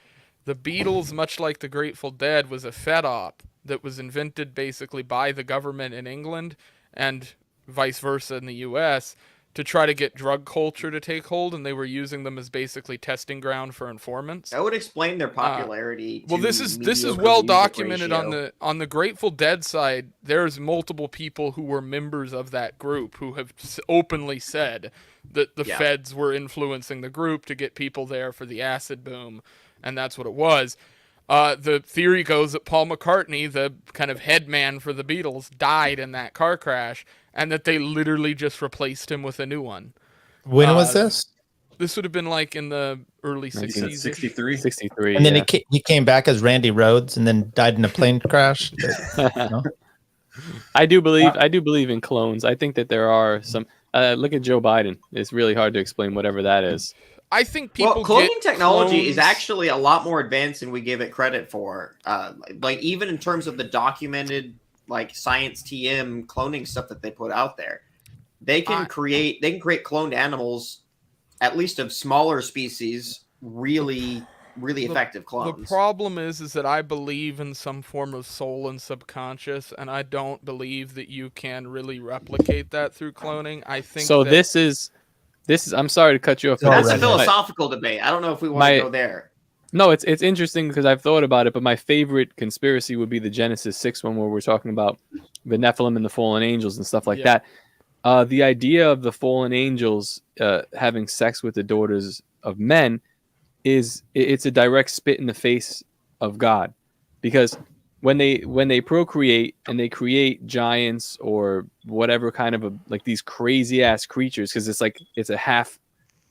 The Beatles, much like the Grateful Dead, was a fed-op that was invented basically by the government in England and vice versa in the US to try to get drug culture to take hold, and they were using them as basically testing ground for informants. That would explain their popularity. Well, this is well documented on the Grateful Dead side. There's multiple people who were members of that group who have openly said that the feds were influencing the group to get people there for the acid boom, and that's what it was. The theory goes that Paul McCartney, the kind of head man for the Beatles, died in that car crash, and that they literally just replaced him with a new one. When was this? This would have been like in the early 60s. 63. And then he came back as Randy Rhoads and then died in a plane crash. I do believe in clones. I think that there are some. Look at Joe Biden. It's really hard to explain whatever that is. I think people cloning technology is actually a lot more advanced than we give it credit for. Like even in terms of the documented like science TM cloning stuff that they put out there, they can create cloned animals, at least of smaller species, really effective clones. The problem is that I believe in some form of soul and subconscious, and I don't believe that you can really replicate that through cloning. I think so. This is. I'm sorry to cut you off. That's a philosophical debate. I don't know if we want to go there. No, it's interesting because I've thought about it, but my favorite conspiracy would be the Genesis 6 one where we're talking about the Nephilim and the fallen angels and stuff like that. the idea of the fallen angels having sex with the daughters of men it's a direct spit in the face of God, because when they procreate and they create giants or whatever kind of like these crazy ass creatures, because it's a half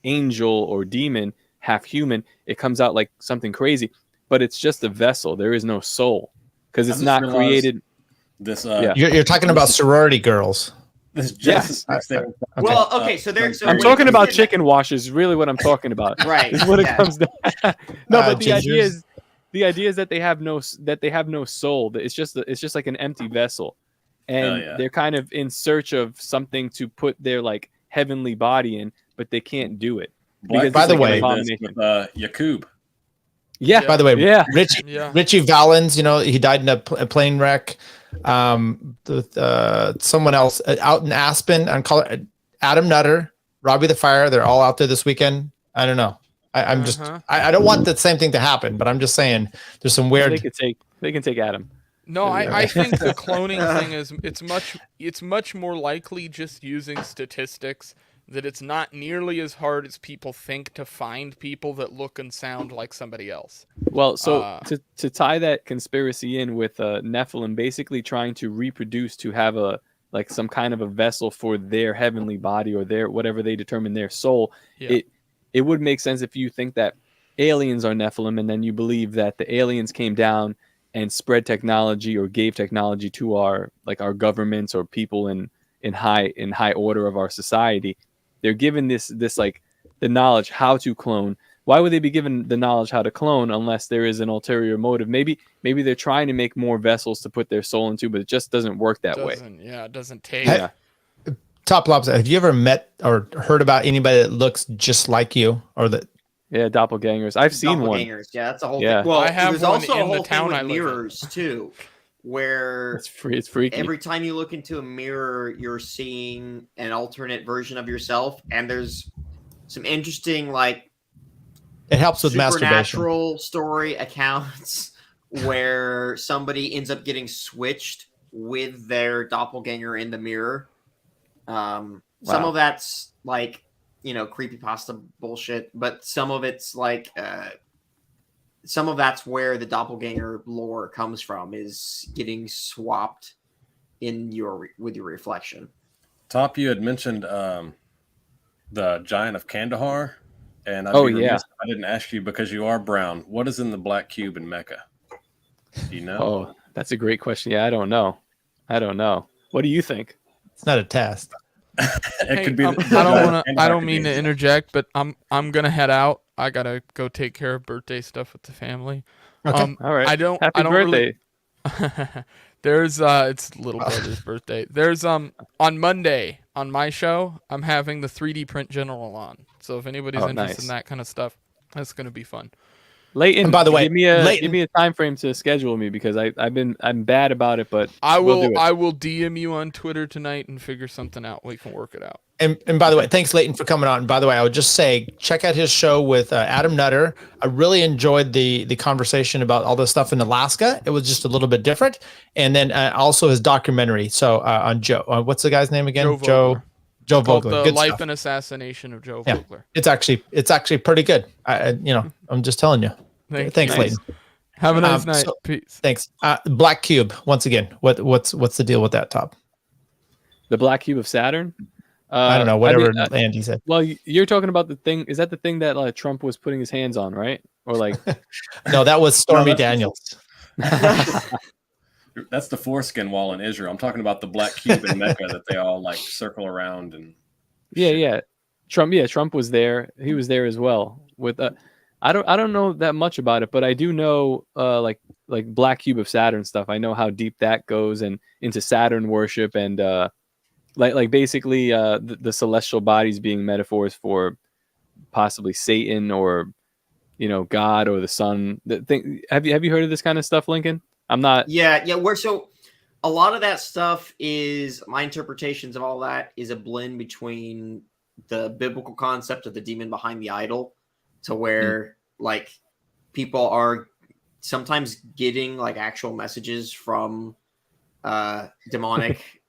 angel or demon, half human, it comes out like something crazy, but it's just a vessel. There is no soul because it's not created. This You're talking about sorority girls. This Genesis thing. Well, okay, so I'm talking about chicken washes. Really, what I'm talking about. Right. Is what it comes down. No, but the gingers. idea is that they have no soul. It's just like an empty vessel, and they're kind of in search of something to put their like heavenly body in, but they can't do it. By the way, with Yakub. Yeah. By the way, yeah. Richie Valens, he died in a plane wreck. Someone else out in Aspen, Adam Nutter, Robbie the Fire. They're all out there this weekend. I don't know. I'm just, I don't want the same thing to happen, but I'm just saying there's some weird. They can take Adam. No, I think the cloning thing is it's much more likely just using statistics, that it's not nearly as hard as people think to find people that look and sound like somebody else. Well, so to tie that conspiracy in with Nephilim basically trying to reproduce to have some kind of a vessel for their heavenly body or their whatever they determine their soul, it would make sense if you think that aliens are Nephilim and then you believe that the aliens came down and spread technology or gave technology to our governments or people in high order of our society. They're given this like the knowledge how to clone. Why would they be given the knowledge how to clone unless there is an ulterior motive? Maybe they're trying to make more vessels to put their soul into, but it just doesn't work that way. Yeah, it doesn't take. Toplobsta, have you ever met or heard about anybody that looks just like you or that? Yeah, doppelgangers. I've seen one. Yeah, that's a whole Yeah. thing. Well, I have there's one also in a whole the town thing I with live in. mirrors too, where It's freaky. every time you look into a mirror, you're seeing an alternate version of yourself, and there's some interesting It helps with masturbation. supernatural story accounts where somebody ends up getting switched with their doppelganger in the mirror. Some of that's creepypasta bullshit, but some of it's some of that's where the doppelganger lore comes from, is getting swapped with your reflection. Top, you had mentioned the Giant of Kandahar, and I didn't ask you because you are brown. What is in the black cube in Mecca? Do you know? Oh, that's a great question. Yeah, I don't know. What do you think? It's not a test. It could be. I don't mean to interject, but I'm gonna head out. I gotta go take care of birthday stuff with the family. Okay. All right. Happy birthday. Really, there's it's little brother's birthday. There's on Monday on my show, I'm having the 3D print general on. So if anybody's interested in that kind of stuff, that's gonna be fun. Leighton, and by the way, give me a time frame to schedule me, because I'm bad about it, but I will do it. I will DM you on Twitter tonight and figure something out. We can work it out. And by the way, thanks Leighton for coming on. And by the way, I would just say, check out his show with Adam Nutter. I really enjoyed the conversation about all this stuff in Alaska. It was just a little bit different. And then also his documentary. So on Joe, what's the guy's name again? Joe Vogler. The Good Life stuff. and Assassination of Joe Yeah. Vogler. It's actually pretty good. I'm just telling you. Thanks, Leighton. Have a nice night. Peace. Thanks. Black Cube. Once again, what's the deal with that, Top? The black cube of Saturn. I don't know. Whatever Andy said. Well, you're talking about the thing. Is that the thing that Trump was putting his hands on, right? Or No, that was Stormy Daniels. That's the foreskin wall in Israel. I'm talking about the black cube in Mecca that they all circle around and. Yeah. Trump was there. He was there as well. With I don't know that much about it, but I do know like black cube of Saturn stuff. I know how deep that goes and into Saturn worship and basically the celestial bodies being metaphors for possibly Satan or God or the sun. Have you heard of this kind of stuff, Lincoln? I'm not. Yeah. So a lot of that stuff is my interpretations of all that is a blend between the biblical concept of the demon behind the idol, to where people are sometimes getting actual messages from demonic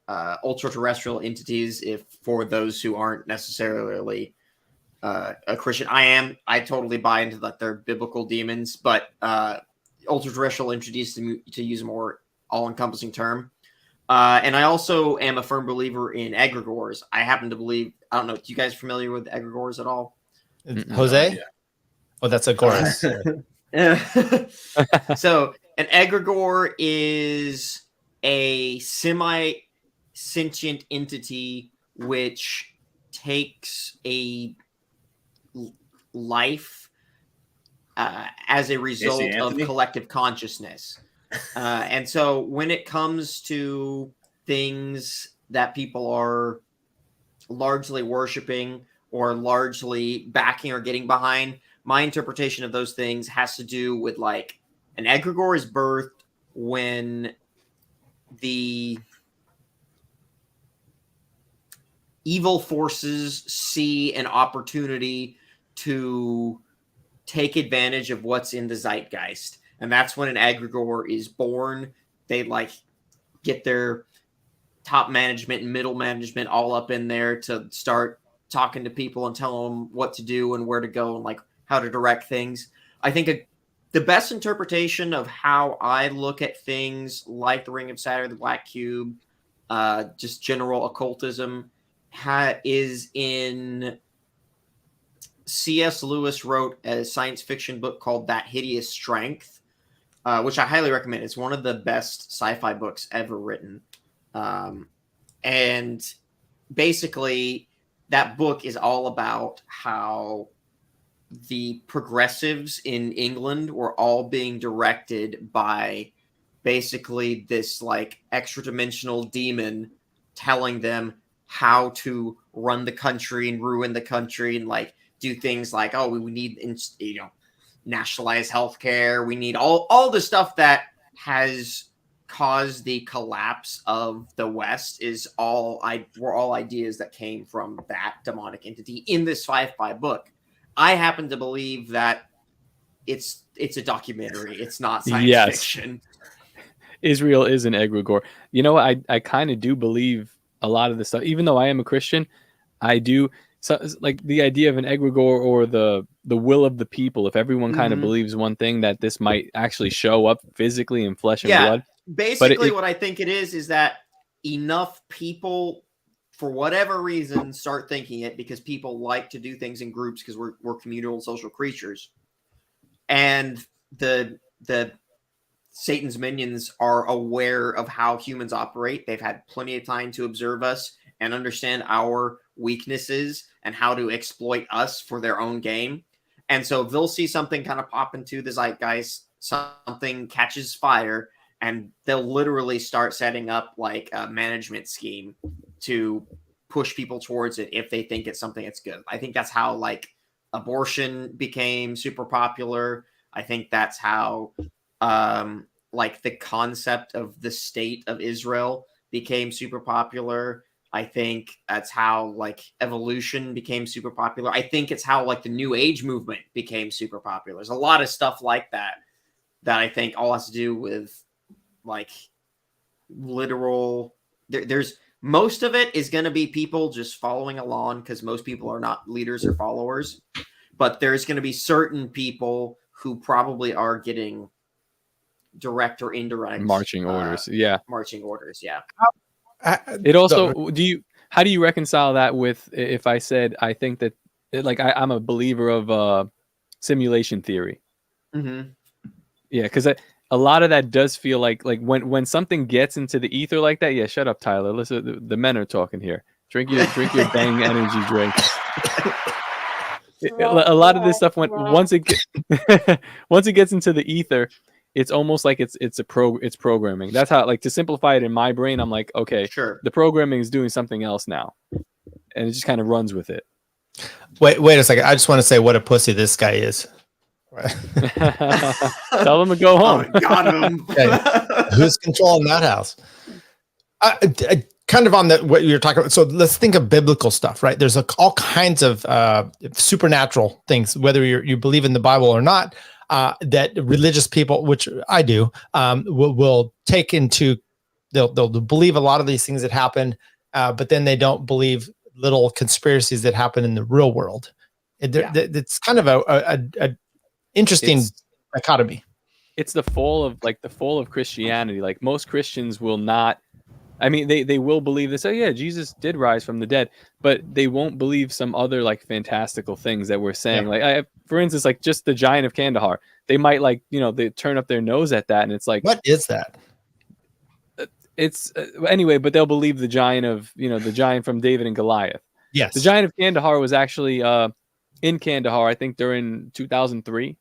ultra-terrestrial entities. If for those who aren't necessarily a Christian, I totally buy into that they're biblical demons, but ultra-terrestrial entities, to use a more all-encompassing term. And I also am a firm believer in egregores. I happen to believe, I don't know, you guys familiar with egregores at all? Jose? Oh, that's a chorus. So an egregore is a semi-sentient entity which takes a life as a result of collective consciousness. And so when it comes to things that people are largely worshiping or largely backing or getting behind, my interpretation of those things has to do with like an egregore is birthed when the evil forces see an opportunity to take advantage of what's in the zeitgeist. And that's when an egregore is born. They like get their top management and middle management all up in there to start talking to people and tell them what to do and where to go and like how to direct things. I think the best interpretation of how I look at things like the Ring of Saturn, the Black Cube, just general occultism, is in C.S. Lewis wrote a science fiction book called That Hideous Strength, which I highly recommend. It's one of the best sci-fi books ever written. And basically, that book is all about how the progressives in England were all being directed by basically this like extra dimensional demon telling them how to run the country and ruin the country and like do things like, oh, we need, nationalize healthcare. We need all the stuff that has caused the collapse of the West were all ideas that came from that demonic entity in this sci-fi book. I happen to believe that it's a documentary. It's not science fiction. Israel is an egregore. You know, I kind of do believe a lot of this stuff, even though I am a Christian. I do. So like the idea of an egregore or the will of the people, if everyone kind of believes one thing, that this might actually show up physically in flesh and blood. Basically what I think it is that enough people, for whatever reason, start thinking it, because people like to do things in groups because we're communal and social creatures. And the Satan's minions are aware of how humans operate. They've had plenty of time to observe us and understand our weaknesses and how to exploit us for their own game. And so they'll see something kind of pop into the zeitgeist, something catches fire, and they'll literally start setting up like a management scheme to push people towards it if they think it's something that's good. I think that's how like abortion became super popular. I think that's how like the concept of the state of Israel became super popular. I think that's how like evolution became super popular. I think it's how like the New Age movement became super popular. There's a lot of stuff like that I think all has to do with like literal. There's most of it is going to be people just following along because most people are not leaders or followers. But there's going to be certain people who probably are getting direct or indirect marching orders. Yeah. Marching orders. Yeah. It also, how do you reconcile that with if I said, I think that like I'm a believer of simulation theory. Mm-hmm. Yeah. Cause a lot of that does feel like when something gets into the ether like that. Yeah. Shut up, Tyler. Listen, the men are talking here. Drink your Bang energy drink. A lot of this stuff once it gets into the ether, it's almost like it's programming. That's how, like, to simplify it in my brain, I'm like, okay, sure, the programming is doing something else now, and it just kind of runs with it. Wait a second. I just want to say what a pussy this guy is. Tell him to go home. Oh, got him. Okay. Who's controlling that house? Kind of on what you're talking about. So let's think of biblical stuff, right? There's all kinds of supernatural things, whether you believe in the Bible or not, that religious people, which I do, will take into they'll believe a lot of these things that happen, but then they don't believe little conspiracies that happen in the real world. It's kind of a interesting dichotomy. It's the fall of Christianity. Like most Christians will not. I mean, they will believe this. Oh yeah, Jesus did rise from the dead, but they won't believe some other like fantastical things that we're saying. Like for instance, like just the giant of Kandahar. They might they turn up their nose at that, and it's like, what is that? It's anyway, but they'll believe the giant of the giant from David and Goliath. Yes, the giant of Kandahar was actually in Kandahar, I think during 2003.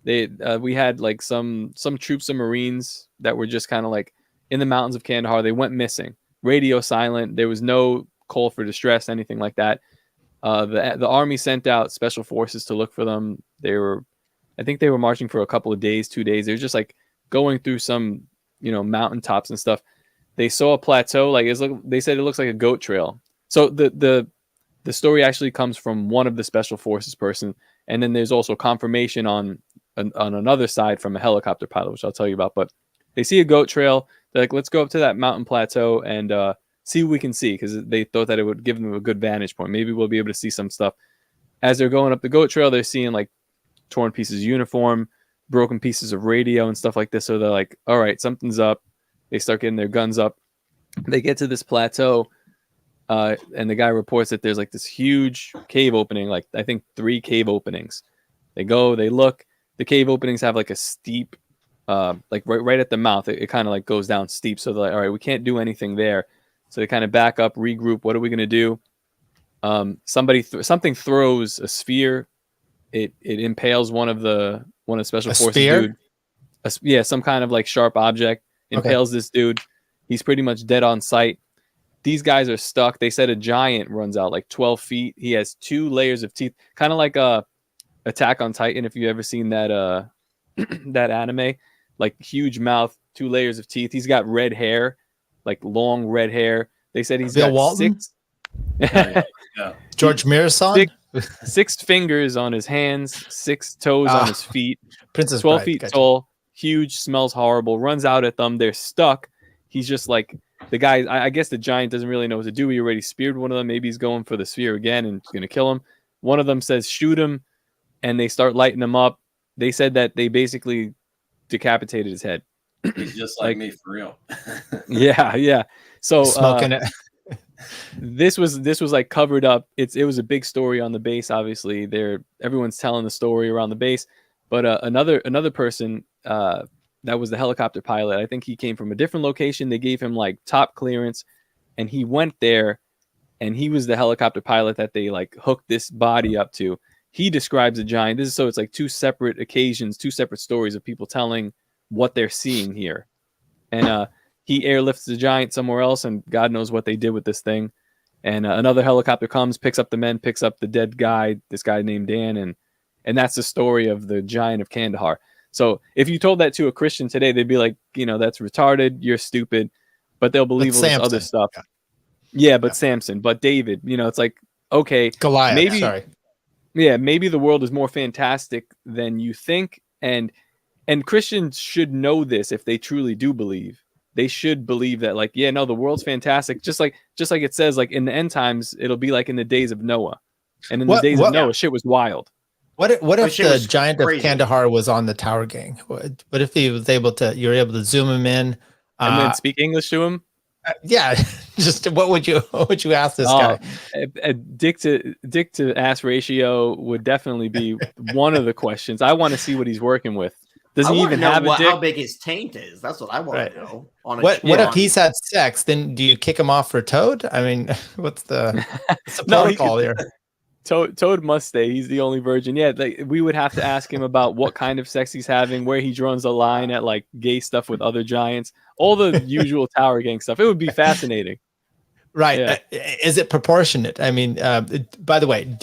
We had like some troops of Marines that were just kind of like in the mountains of Kandahar. They went missing, radio silent. There was no call for distress, anything like that. The army sent out special forces to look for them. I think they were marching for a couple of days, 2 days. They were just like going through some, mountaintops and stuff. They saw a plateau. They said it looks like a goat trail. So the story actually comes from one of the special forces person. And then there's also confirmation on another side from a helicopter pilot, which I'll tell you about. But they see a goat trail. They're like, let's go up to that mountain plateau and see what we can see, because they thought that it would give them a good vantage point. Maybe we'll be able to see some stuff. As they're going up the goat trail, they're seeing like torn pieces of uniform, broken pieces of radio and stuff like this. So they're like, all right, something's up. They start getting their guns up. They get to this plateau, and the guy reports that there's like this huge cave opening, like I think 3 cave openings. They go, they look. The cave openings have like a steep, like right at the mouth. It kind of like goes down steep. So they're like, all right, we can't do anything there. So they kind of back up, regroup. What are we going to do? Something throws a sphere. It impales one of the special forces dude. Some kind of like sharp object impales this dude. He's pretty much dead on sight. These guys are stuck. They said a giant runs out like 12 feet. He has 2 layers of teeth, kind of like Attack on Titan. If you've ever seen that that anime, like huge mouth, 2 layers of teeth. He's got red hair, like long red hair. They said he's got Walton? 6 George Mirasan? 6 fingers on his hands, 6 toes on his feet. Princess 12 Bride, feet gotcha. tall, huge, smells horrible, runs out at them. They're stuck. He's just like, the guy, I guess the giant doesn't really know what to do. He already speared one of them. Maybe he's going for the sphere again and going to kill him. One of them says, shoot him, and they start lighting him up. They said that they basically decapitated his head. He's just like me for real. Yeah. So smoking it. This was like covered up. It was a big story on the base. Obviously, everyone's telling the story around the base. But another person that was the helicopter pilot. I think he came from a different location. They gave him like top clearance, and he went there, and he was the helicopter pilot that they like hooked this body up to. He describes a giant. So it's like 2 separate occasions, 2 separate stories of people telling what they're seeing here. And he airlifts the giant somewhere else, and God knows what they did with this thing. And another helicopter comes, picks up the men, picks up the dead guy, this guy named Dan, and that's the story of the giant of Kandahar. So if you told that to a Christian today, they'd be like, that's retarded, you're stupid. But they'll believe all this other stuff. Yeah, but Samson, but David, it's like, okay, Goliath, maybe, sorry. Yeah, maybe the world is more fantastic than you think. And Christians should know this if they truly do believe. They should believe that, like, the world's fantastic. Just like it says, like in the end times, it'll be like in the days of Noah. And in the days of Noah, shit was wild. What if the giant of Kandahar was on the Tower Gang? What if he was you're able to zoom him in and then speak English to him? Yeah, just what would you ask this guy? A dick to ass ratio would definitely be one of the questions. I want to see what he's working with. Does he even have a dick? How big his taint is? That's what I want to know. What if he's had sex? Then do you kick him off for Toad? I mean, what's the protocol here? Toad must stay. He's the only virgin. Yeah, we would have to ask him about what kind of sex he's having, where he draws the line at like gay stuff with other giants, all the usual Tower Gang stuff. It would be fascinating. Right. Yeah. Is it proportionate? I mean, by the way,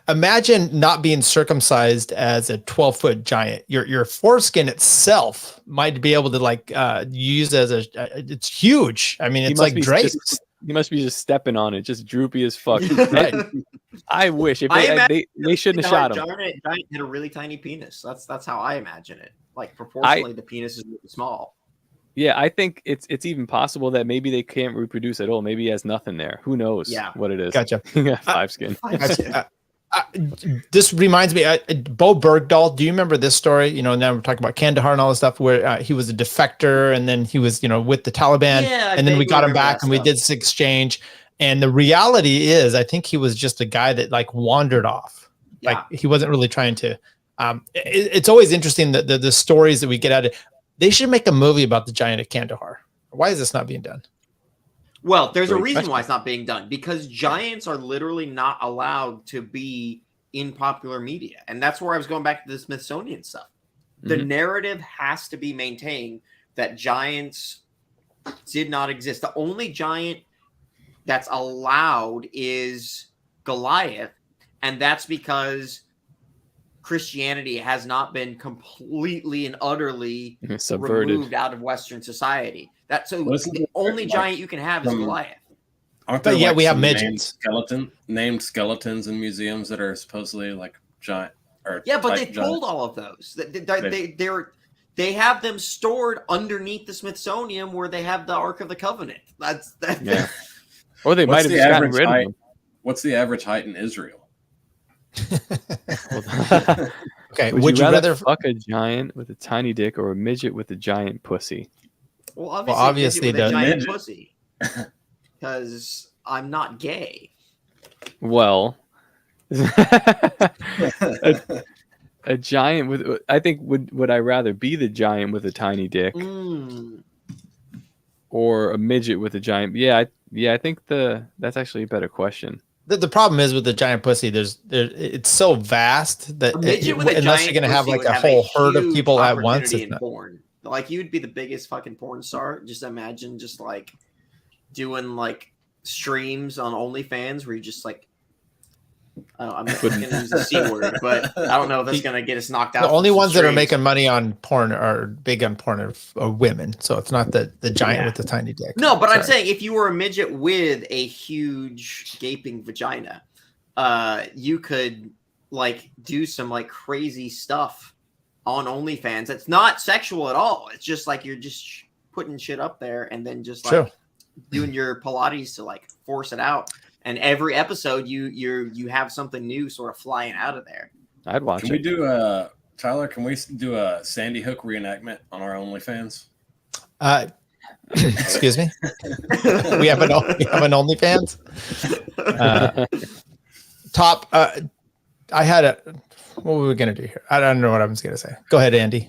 imagine not being circumcised as a 12-foot giant. Your foreskin itself might be able to use as it's huge. I mean, it's like drapes. He must be just stepping on it, just droopy as fuck. I wish if they shouldn't have shot him. Giant had a really tiny penis. That's how I imagine it. Like proportionally, the penis is really small. Yeah, I think it's even possible that maybe they can't reproduce at all. Maybe he has nothing there. Who knows what it is? Gotcha. 5 skin. This reminds me, Bo Bergdahl. Do you remember this story? You know, now we're talking about Kandahar and all this stuff, where he was a defector, and then he was, with the Taliban, and then we got him back, and we did this exchange. And the reality is, I think he was just a guy that like wandered off. Like he wasn't really trying to. It's always interesting that the stories that we get out of. They should make a movie about the Giant of Kandahar. Why is this not being done? Well, there's a reason why it's not being done, because giants are literally not allowed to be in popular media. And that's where I was going back to the Smithsonian stuff. The narrative has to be maintained that giants did not exist. The only giant that's allowed is Goliath. And that's because Christianity has not been completely and utterly removed out of Western society. That's so the only giant you can have is Goliath. Aren't there we have midgets, named skeletons in museums that are supposedly like giant? Or but they pulled all of those. They have them stored underneath the Smithsonian where they have the Ark of the Covenant. That's. Or they might have just gotten rid of them. What's the average height in Israel? Okay, would you rather fuck a giant with a tiny dick or a midget with a giant pussy? Well, obviously with a giant pussy, because I'm not gay. Well, a giant with, I think, would I rather be the giant with a tiny dick or a midget with a giant? I think that's actually a better question. The problem is with the giant pussy, it's so vast that unless you're going to have like a whole herd of people at once, it's not. Like you'd be the biggest fucking porn star. Just imagine just like doing like streams on OnlyFans where you just like, I'm not going to use the C word, but I don't know if that's going to get us knocked out. The only ones that are making money on porn are big on porn are women. So it's not the giant with the tiny dick. No, but I'm saying if you were a midget with a huge gaping vagina, you could like do some like crazy stuff on OnlyFans. It's not sexual at all. It's just like you're just putting shit up there and then just like doing your Pilates to like force it out. And every episode you have something new sort of flying out of there. I'd watch it. Can we do Tyler, can we do a Sandy Hook reenactment on our OnlyFans? Excuse me? we have an OnlyFans? What were we going to do here? I don't know what I was going to say. Go ahead, Andy.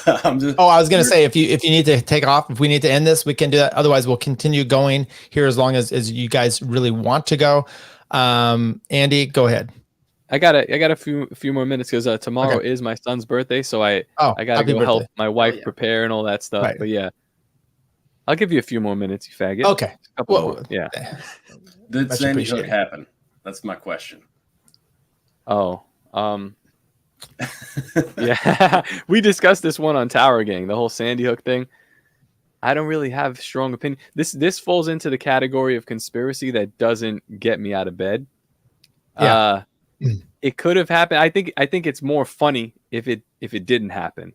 I was going to say, if you need to take off, if we need to end this, we can do that. Otherwise, we'll continue going here as long as you guys really want to go. Andy, go ahead. I got a few more minutes because tomorrow is my son's birthday, so I got to go help my wife prepare and all that stuff. Right. But yeah, I'll give you a few more minutes, you faggot. Okay. Yeah. Did Sandy Hook happen? That's my question. Yeah, we discussed this one on Towergang, the whole Sandy Hook thing. I don't really have strong opinion. This falls into the category of conspiracy that doesn't get me out of bed. Yeah. It could have happened. I think it's more funny if it didn't happen.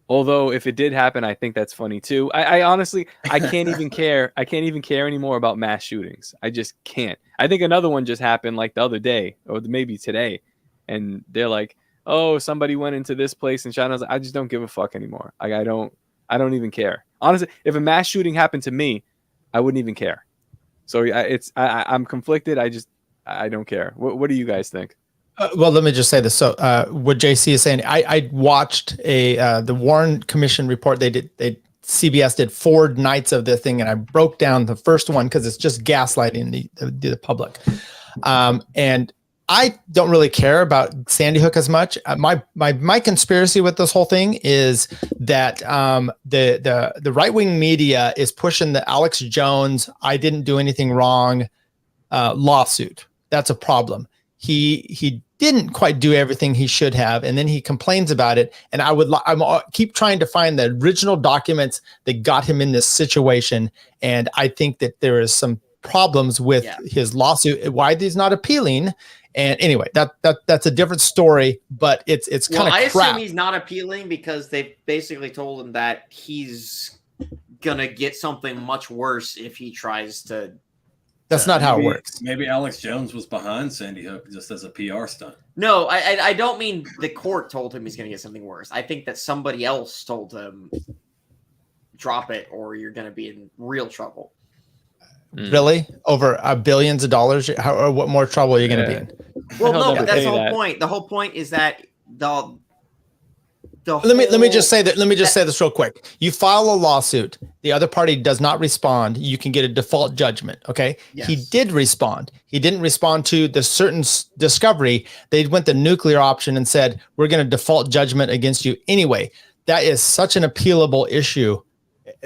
Although if it did happen, I think that's funny too. I honestly can't even care. I can't even care anymore about mass shootings. I just can't. I think another one just happened like the other day or maybe today, and they're like, "Oh, somebody went into this place and shot." And I was like, I just don't give a fuck anymore. Like I don't even care. Honestly, if a mass shooting happened to me, I wouldn't even care. So I'm conflicted. I don't care. What do you guys think? Well, let me just say this. So, what JC is saying, I watched the Warren Commission report. CBS did 4 nights of the thing, and I broke down the first one because it's just gaslighting the public. And I don't really care about Sandy Hook as much. My conspiracy with this whole thing is that the right wing media is pushing the Alex Jones "I didn't do anything wrong" lawsuit. That's a problem. He didn't quite do everything he should have, and then he complains about it. And I'm keep trying to find the original documents that got him in this situation. And I think that there is some problems with his lawsuit, why he's not appealing. And anyway, that's a different story, but it's kind of I crap. assume he's not appealing because they basically told him that he's gonna get something much worse if he tries to. That's not how it works. Maybe Alex Jones was behind Sandy Hook just as a PR stunt. No, I don't mean the court told him he's gonna get something worse. I think that somebody else told him drop it or you're gonna be in real trouble. Really? Over billions of dollars? Or what more trouble are you going to be in? Well, no, but that's the whole point. The whole point is that let me just say that. Let me just say this real quick. You file a lawsuit. The other party does not respond. You can get a default judgment. Okay. Yes. He did respond. He didn't respond to the certain discovery. They went the nuclear option and said, we're going to default judgment against you anyway. That is such an appealable issue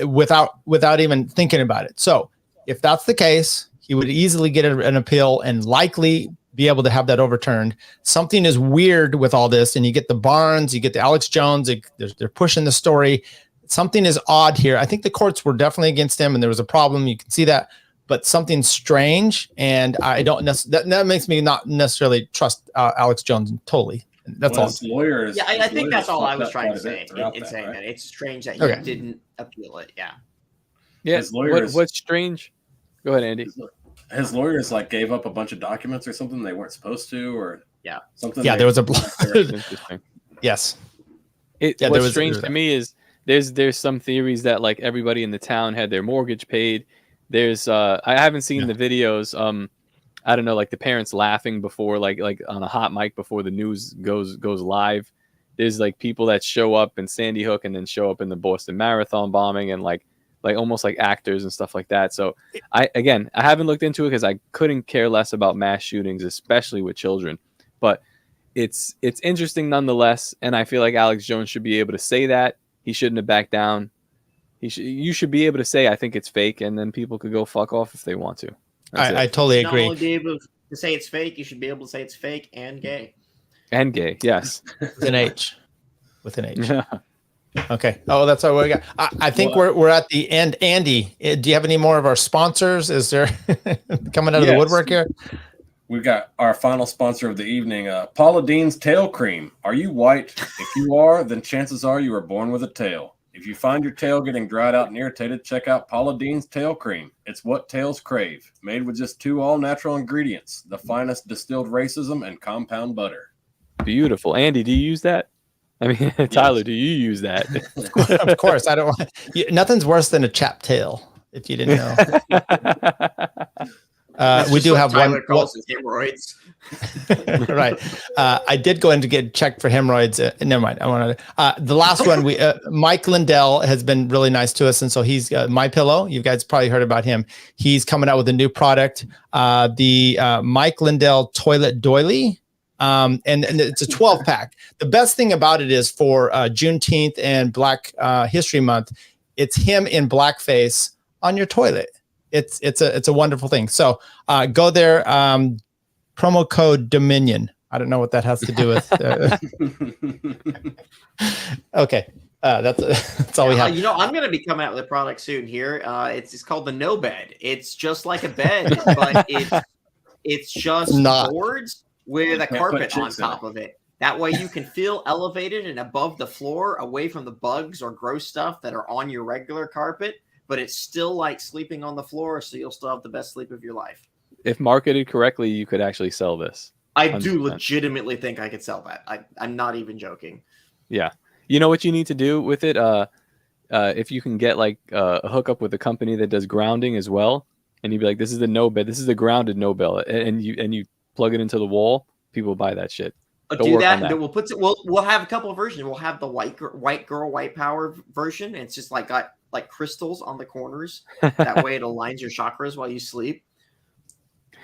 without even thinking about it. So if that's the case, he would easily get an appeal and likely be able to have that overturned. Something is weird with all this, and you get the Barnes, you get the Alex Jones, they're pushing the story. Something is odd here. I think the courts were definitely against him, and there was a problem. You can see that, but something's strange, and I don't that makes me not necessarily trust Alex Jones totally. That's all. Yeah, I think that's all I was trying to say in saying that. It's strange that he didn't appeal it. Yeah. Yeah. His lawyers, what's strange? Go ahead, Andy. His lawyers gave up a bunch of documents or something they weren't supposed to, or something. Yeah, there was a yes. What's strange to me is there's some theories that like everybody in the town had their mortgage paid. There's I haven't seen the videos. I don't know, like the parents laughing before like on a hot mic before the news goes live. There's like people that show up in Sandy Hook and then show up in the Boston Marathon bombing and like almost like actors and stuff like that. So I haven't looked into it because I couldn't care less about mass shootings, especially with children. But it's interesting nonetheless, and I feel like Alex Jones should be able to say that. He shouldn't have backed down. You should be able to say I think it's fake, and then people could go fuck off if they want to. I totally agree. Not only be able to say it's fake, you should be able to say it's fake and gay. And gay, yes. With an H. Okay. Oh, that's all we got. I think we're at the end. Andy, do you have any more of our sponsors? Is there coming out of the woodwork here? We've got our final sponsor of the evening, Paula Deen's Tail Cream. Are you white? If you are, then chances are you were born with a tail. If you find your tail getting dried out and irritated, check out Paula Deen's Tail Cream. It's what tails crave. Made with just 2 all-natural ingredients, the finest distilled racism and compound butter. Beautiful. Andy, do you use that? I mean, Tyler, do you use that? Of course. I don't want nothing's worse than a chapped tail, if you didn't know. We do have Tyler calls his hemorrhoids. Right. I did go in to get checked for hemorrhoids. Never mind. I want to. The last one, Mike Lindell has been really nice to us, and so he's My Pillow. You guys probably heard about him. He's coming out with a new product, the Mike Lindell Toilet Doily. And it's a 12 pack. The best thing about it is for Juneteenth and Black History Month, it's him in blackface on your toilet. It's a wonderful thing. So go there. Promo code Dominion. I don't know what that has to do with. Okay. That's all we have. I'm going to be coming out with a product soon here. It's called the No Bed. It's just like a bed, but it's just boards with a carpet on top of it. That way you can feel elevated and above the floor, away from the bugs or gross stuff that are on your regular carpet, but it's still like sleeping on the floor, so you'll still have the best sleep of your life. If marketed correctly, you could actually sell this. I do legitimately think I could sell that. I'm not even joking. Yeah. You know what you need to do with it? If you can get like a hookup with a company that does grounding as well, and you'd be like, this is the No Bed, this is the grounded No Bed, and you plug it into the wall, people buy that shit. Do that. We'll have a couple of versions. We'll have the white girl, white power version. And it's just got like crystals on the corners. That way it aligns your chakras while you sleep.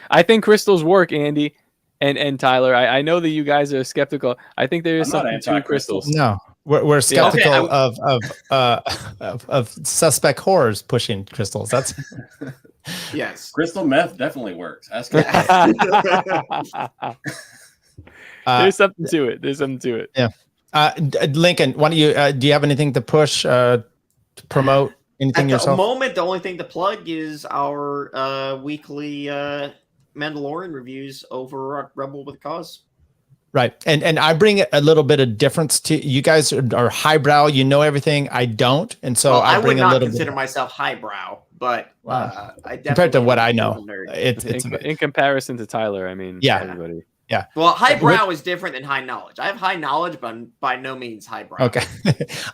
I think crystals work, Andy and Tyler. I know that you guys are skeptical. I think there is something to crystals. No, we're skeptical of suspect whores pushing crystals. That's yes. Crystal meth definitely works. Ask There's something to it. Yeah. Lincoln, why don't you do you have anything to push to promote? Anything At the yourself? moment, the only thing to plug is our weekly Mandalorian reviews over at Rebel with a Cause. Right. And I bring a little bit of difference to you guys are highbrow, you know everything. I don't. And so Well, I I would bring a not little consider bit myself highbrow, but I definitely compared to what I am a know. nerd. It's in comparison to Tyler, I mean, Yeah. everybody. Yeah. Well, highbrow is different than high knowledge. I have high knowledge, but I'm by no means highbrow. Okay.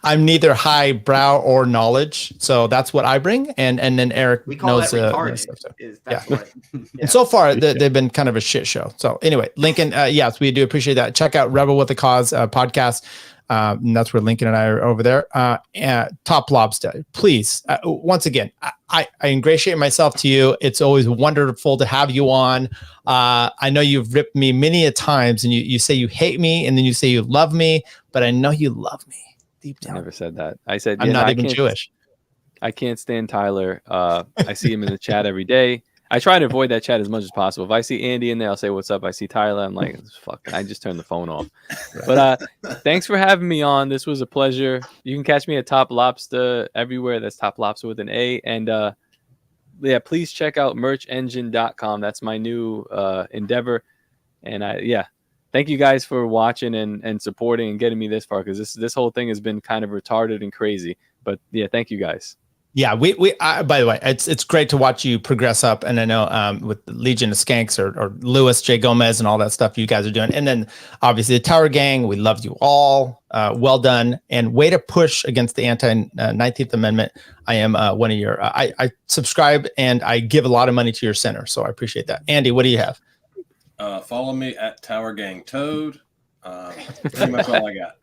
I'm neither highbrow or knowledge. So that's what I bring. And then Eric We call knows that that retarded. stuff. So, That's yeah. what. And so far, they've been kind of a shit show. So anyway, Lincoln, yes, we do appreciate that. Check out Rebel with a Cause podcast. And that's where Lincoln and I are over there. Toplobsta, please. Once again, I ingratiate myself to you. It's always wonderful to have you on. I know you've ripped me many a times, and you say you hate me, and then you say you love me, but I know you love me deep down. I never said that. I said I'm not even Jewish. I can't stand Tyler. I see him in the chat every day. I try to avoid that chat as much as possible. If I see Andy in there, I'll say what's up. I see Tyler, I'm like, fuck, I just turn the phone off. But thanks for having me on. This was a pleasure. You can catch me at Top Lobster everywhere. That's Top Lobster with an A. And yeah, please check out merchengine.com. That's my new endeavor. And thank you guys for watching and supporting and getting me this far, because this whole thing has been kind of retarded and crazy. But yeah, thank you guys. Yeah, by the way, it's great to watch you progress up, and I know with the Legion of Skanks or Louis J. Gomez and all that stuff you guys are doing, and then obviously the Tower Gang. We love you all. Well done, and way to push against the anti-19th Amendment. I am one of your. I subscribe and I give a lot of money to your center, so I appreciate that. Andy, what do you have? Follow me at Tower Gang Toad. Pretty much all I got.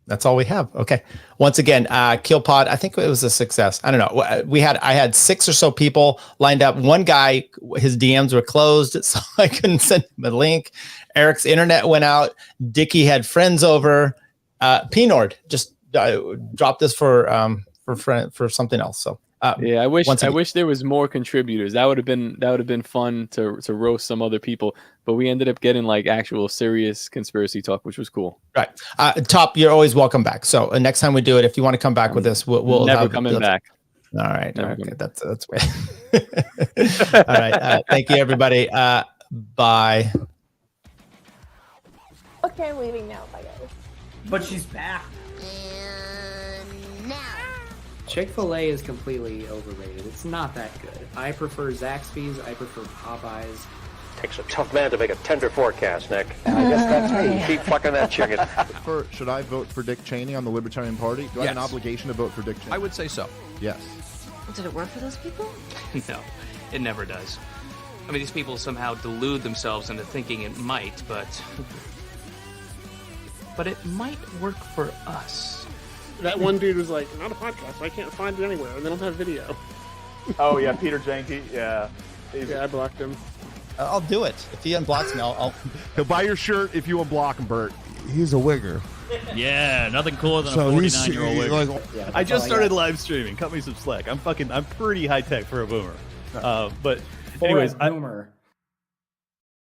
That's all we have. Okay. Once again, Killpod, I think it was a success. I don't know. I had 6 or so people lined up. One guy, his DMs were closed, so I couldn't send him a link. Eric's internet went out. Dickie had friends over. P-Nord just dropped this for something else. So yeah, I wish there was more contributors. That would have been fun to roast some other people. But we ended up getting like actual serious conspiracy talk, which was cool. Right. Top, you're always welcome back. So next time we do it, if you want to come back with us, we'll never coming back. All right. Okay. That's way. All right. Thank you, everybody. Bye. Okay, I'm leaving now. Bye, guys. But she's back. Chick-fil-A is completely overrated. It's not that good. I prefer Zaxby's. I prefer Popeyes. Takes a tough man to make a tender forecast, Nick. And I guess that's me. Keep fucking that chicken. Should I vote for Dick Cheney on the Libertarian Party? Do I have an obligation to vote for Dick Cheney? I would say so. Yes. Did it work for those people? No, it never does. I mean, these people somehow delude themselves into thinking it might, but it might work for us. That one dude was like, not a podcast, I can't find it anywhere, and they don't have video. Oh, yeah, Peter Janke, yeah. Yeah, I blocked him. I'll do it. If he unblocks me, He'll buy your shirt if you unblock him, Bert. He's a wigger. Yeah, nothing cooler than So a he's- 49-year-old wigger. like- I just started live streaming. Cut me some slack. I'm pretty high tech for a boomer. But For anyways, a boomer.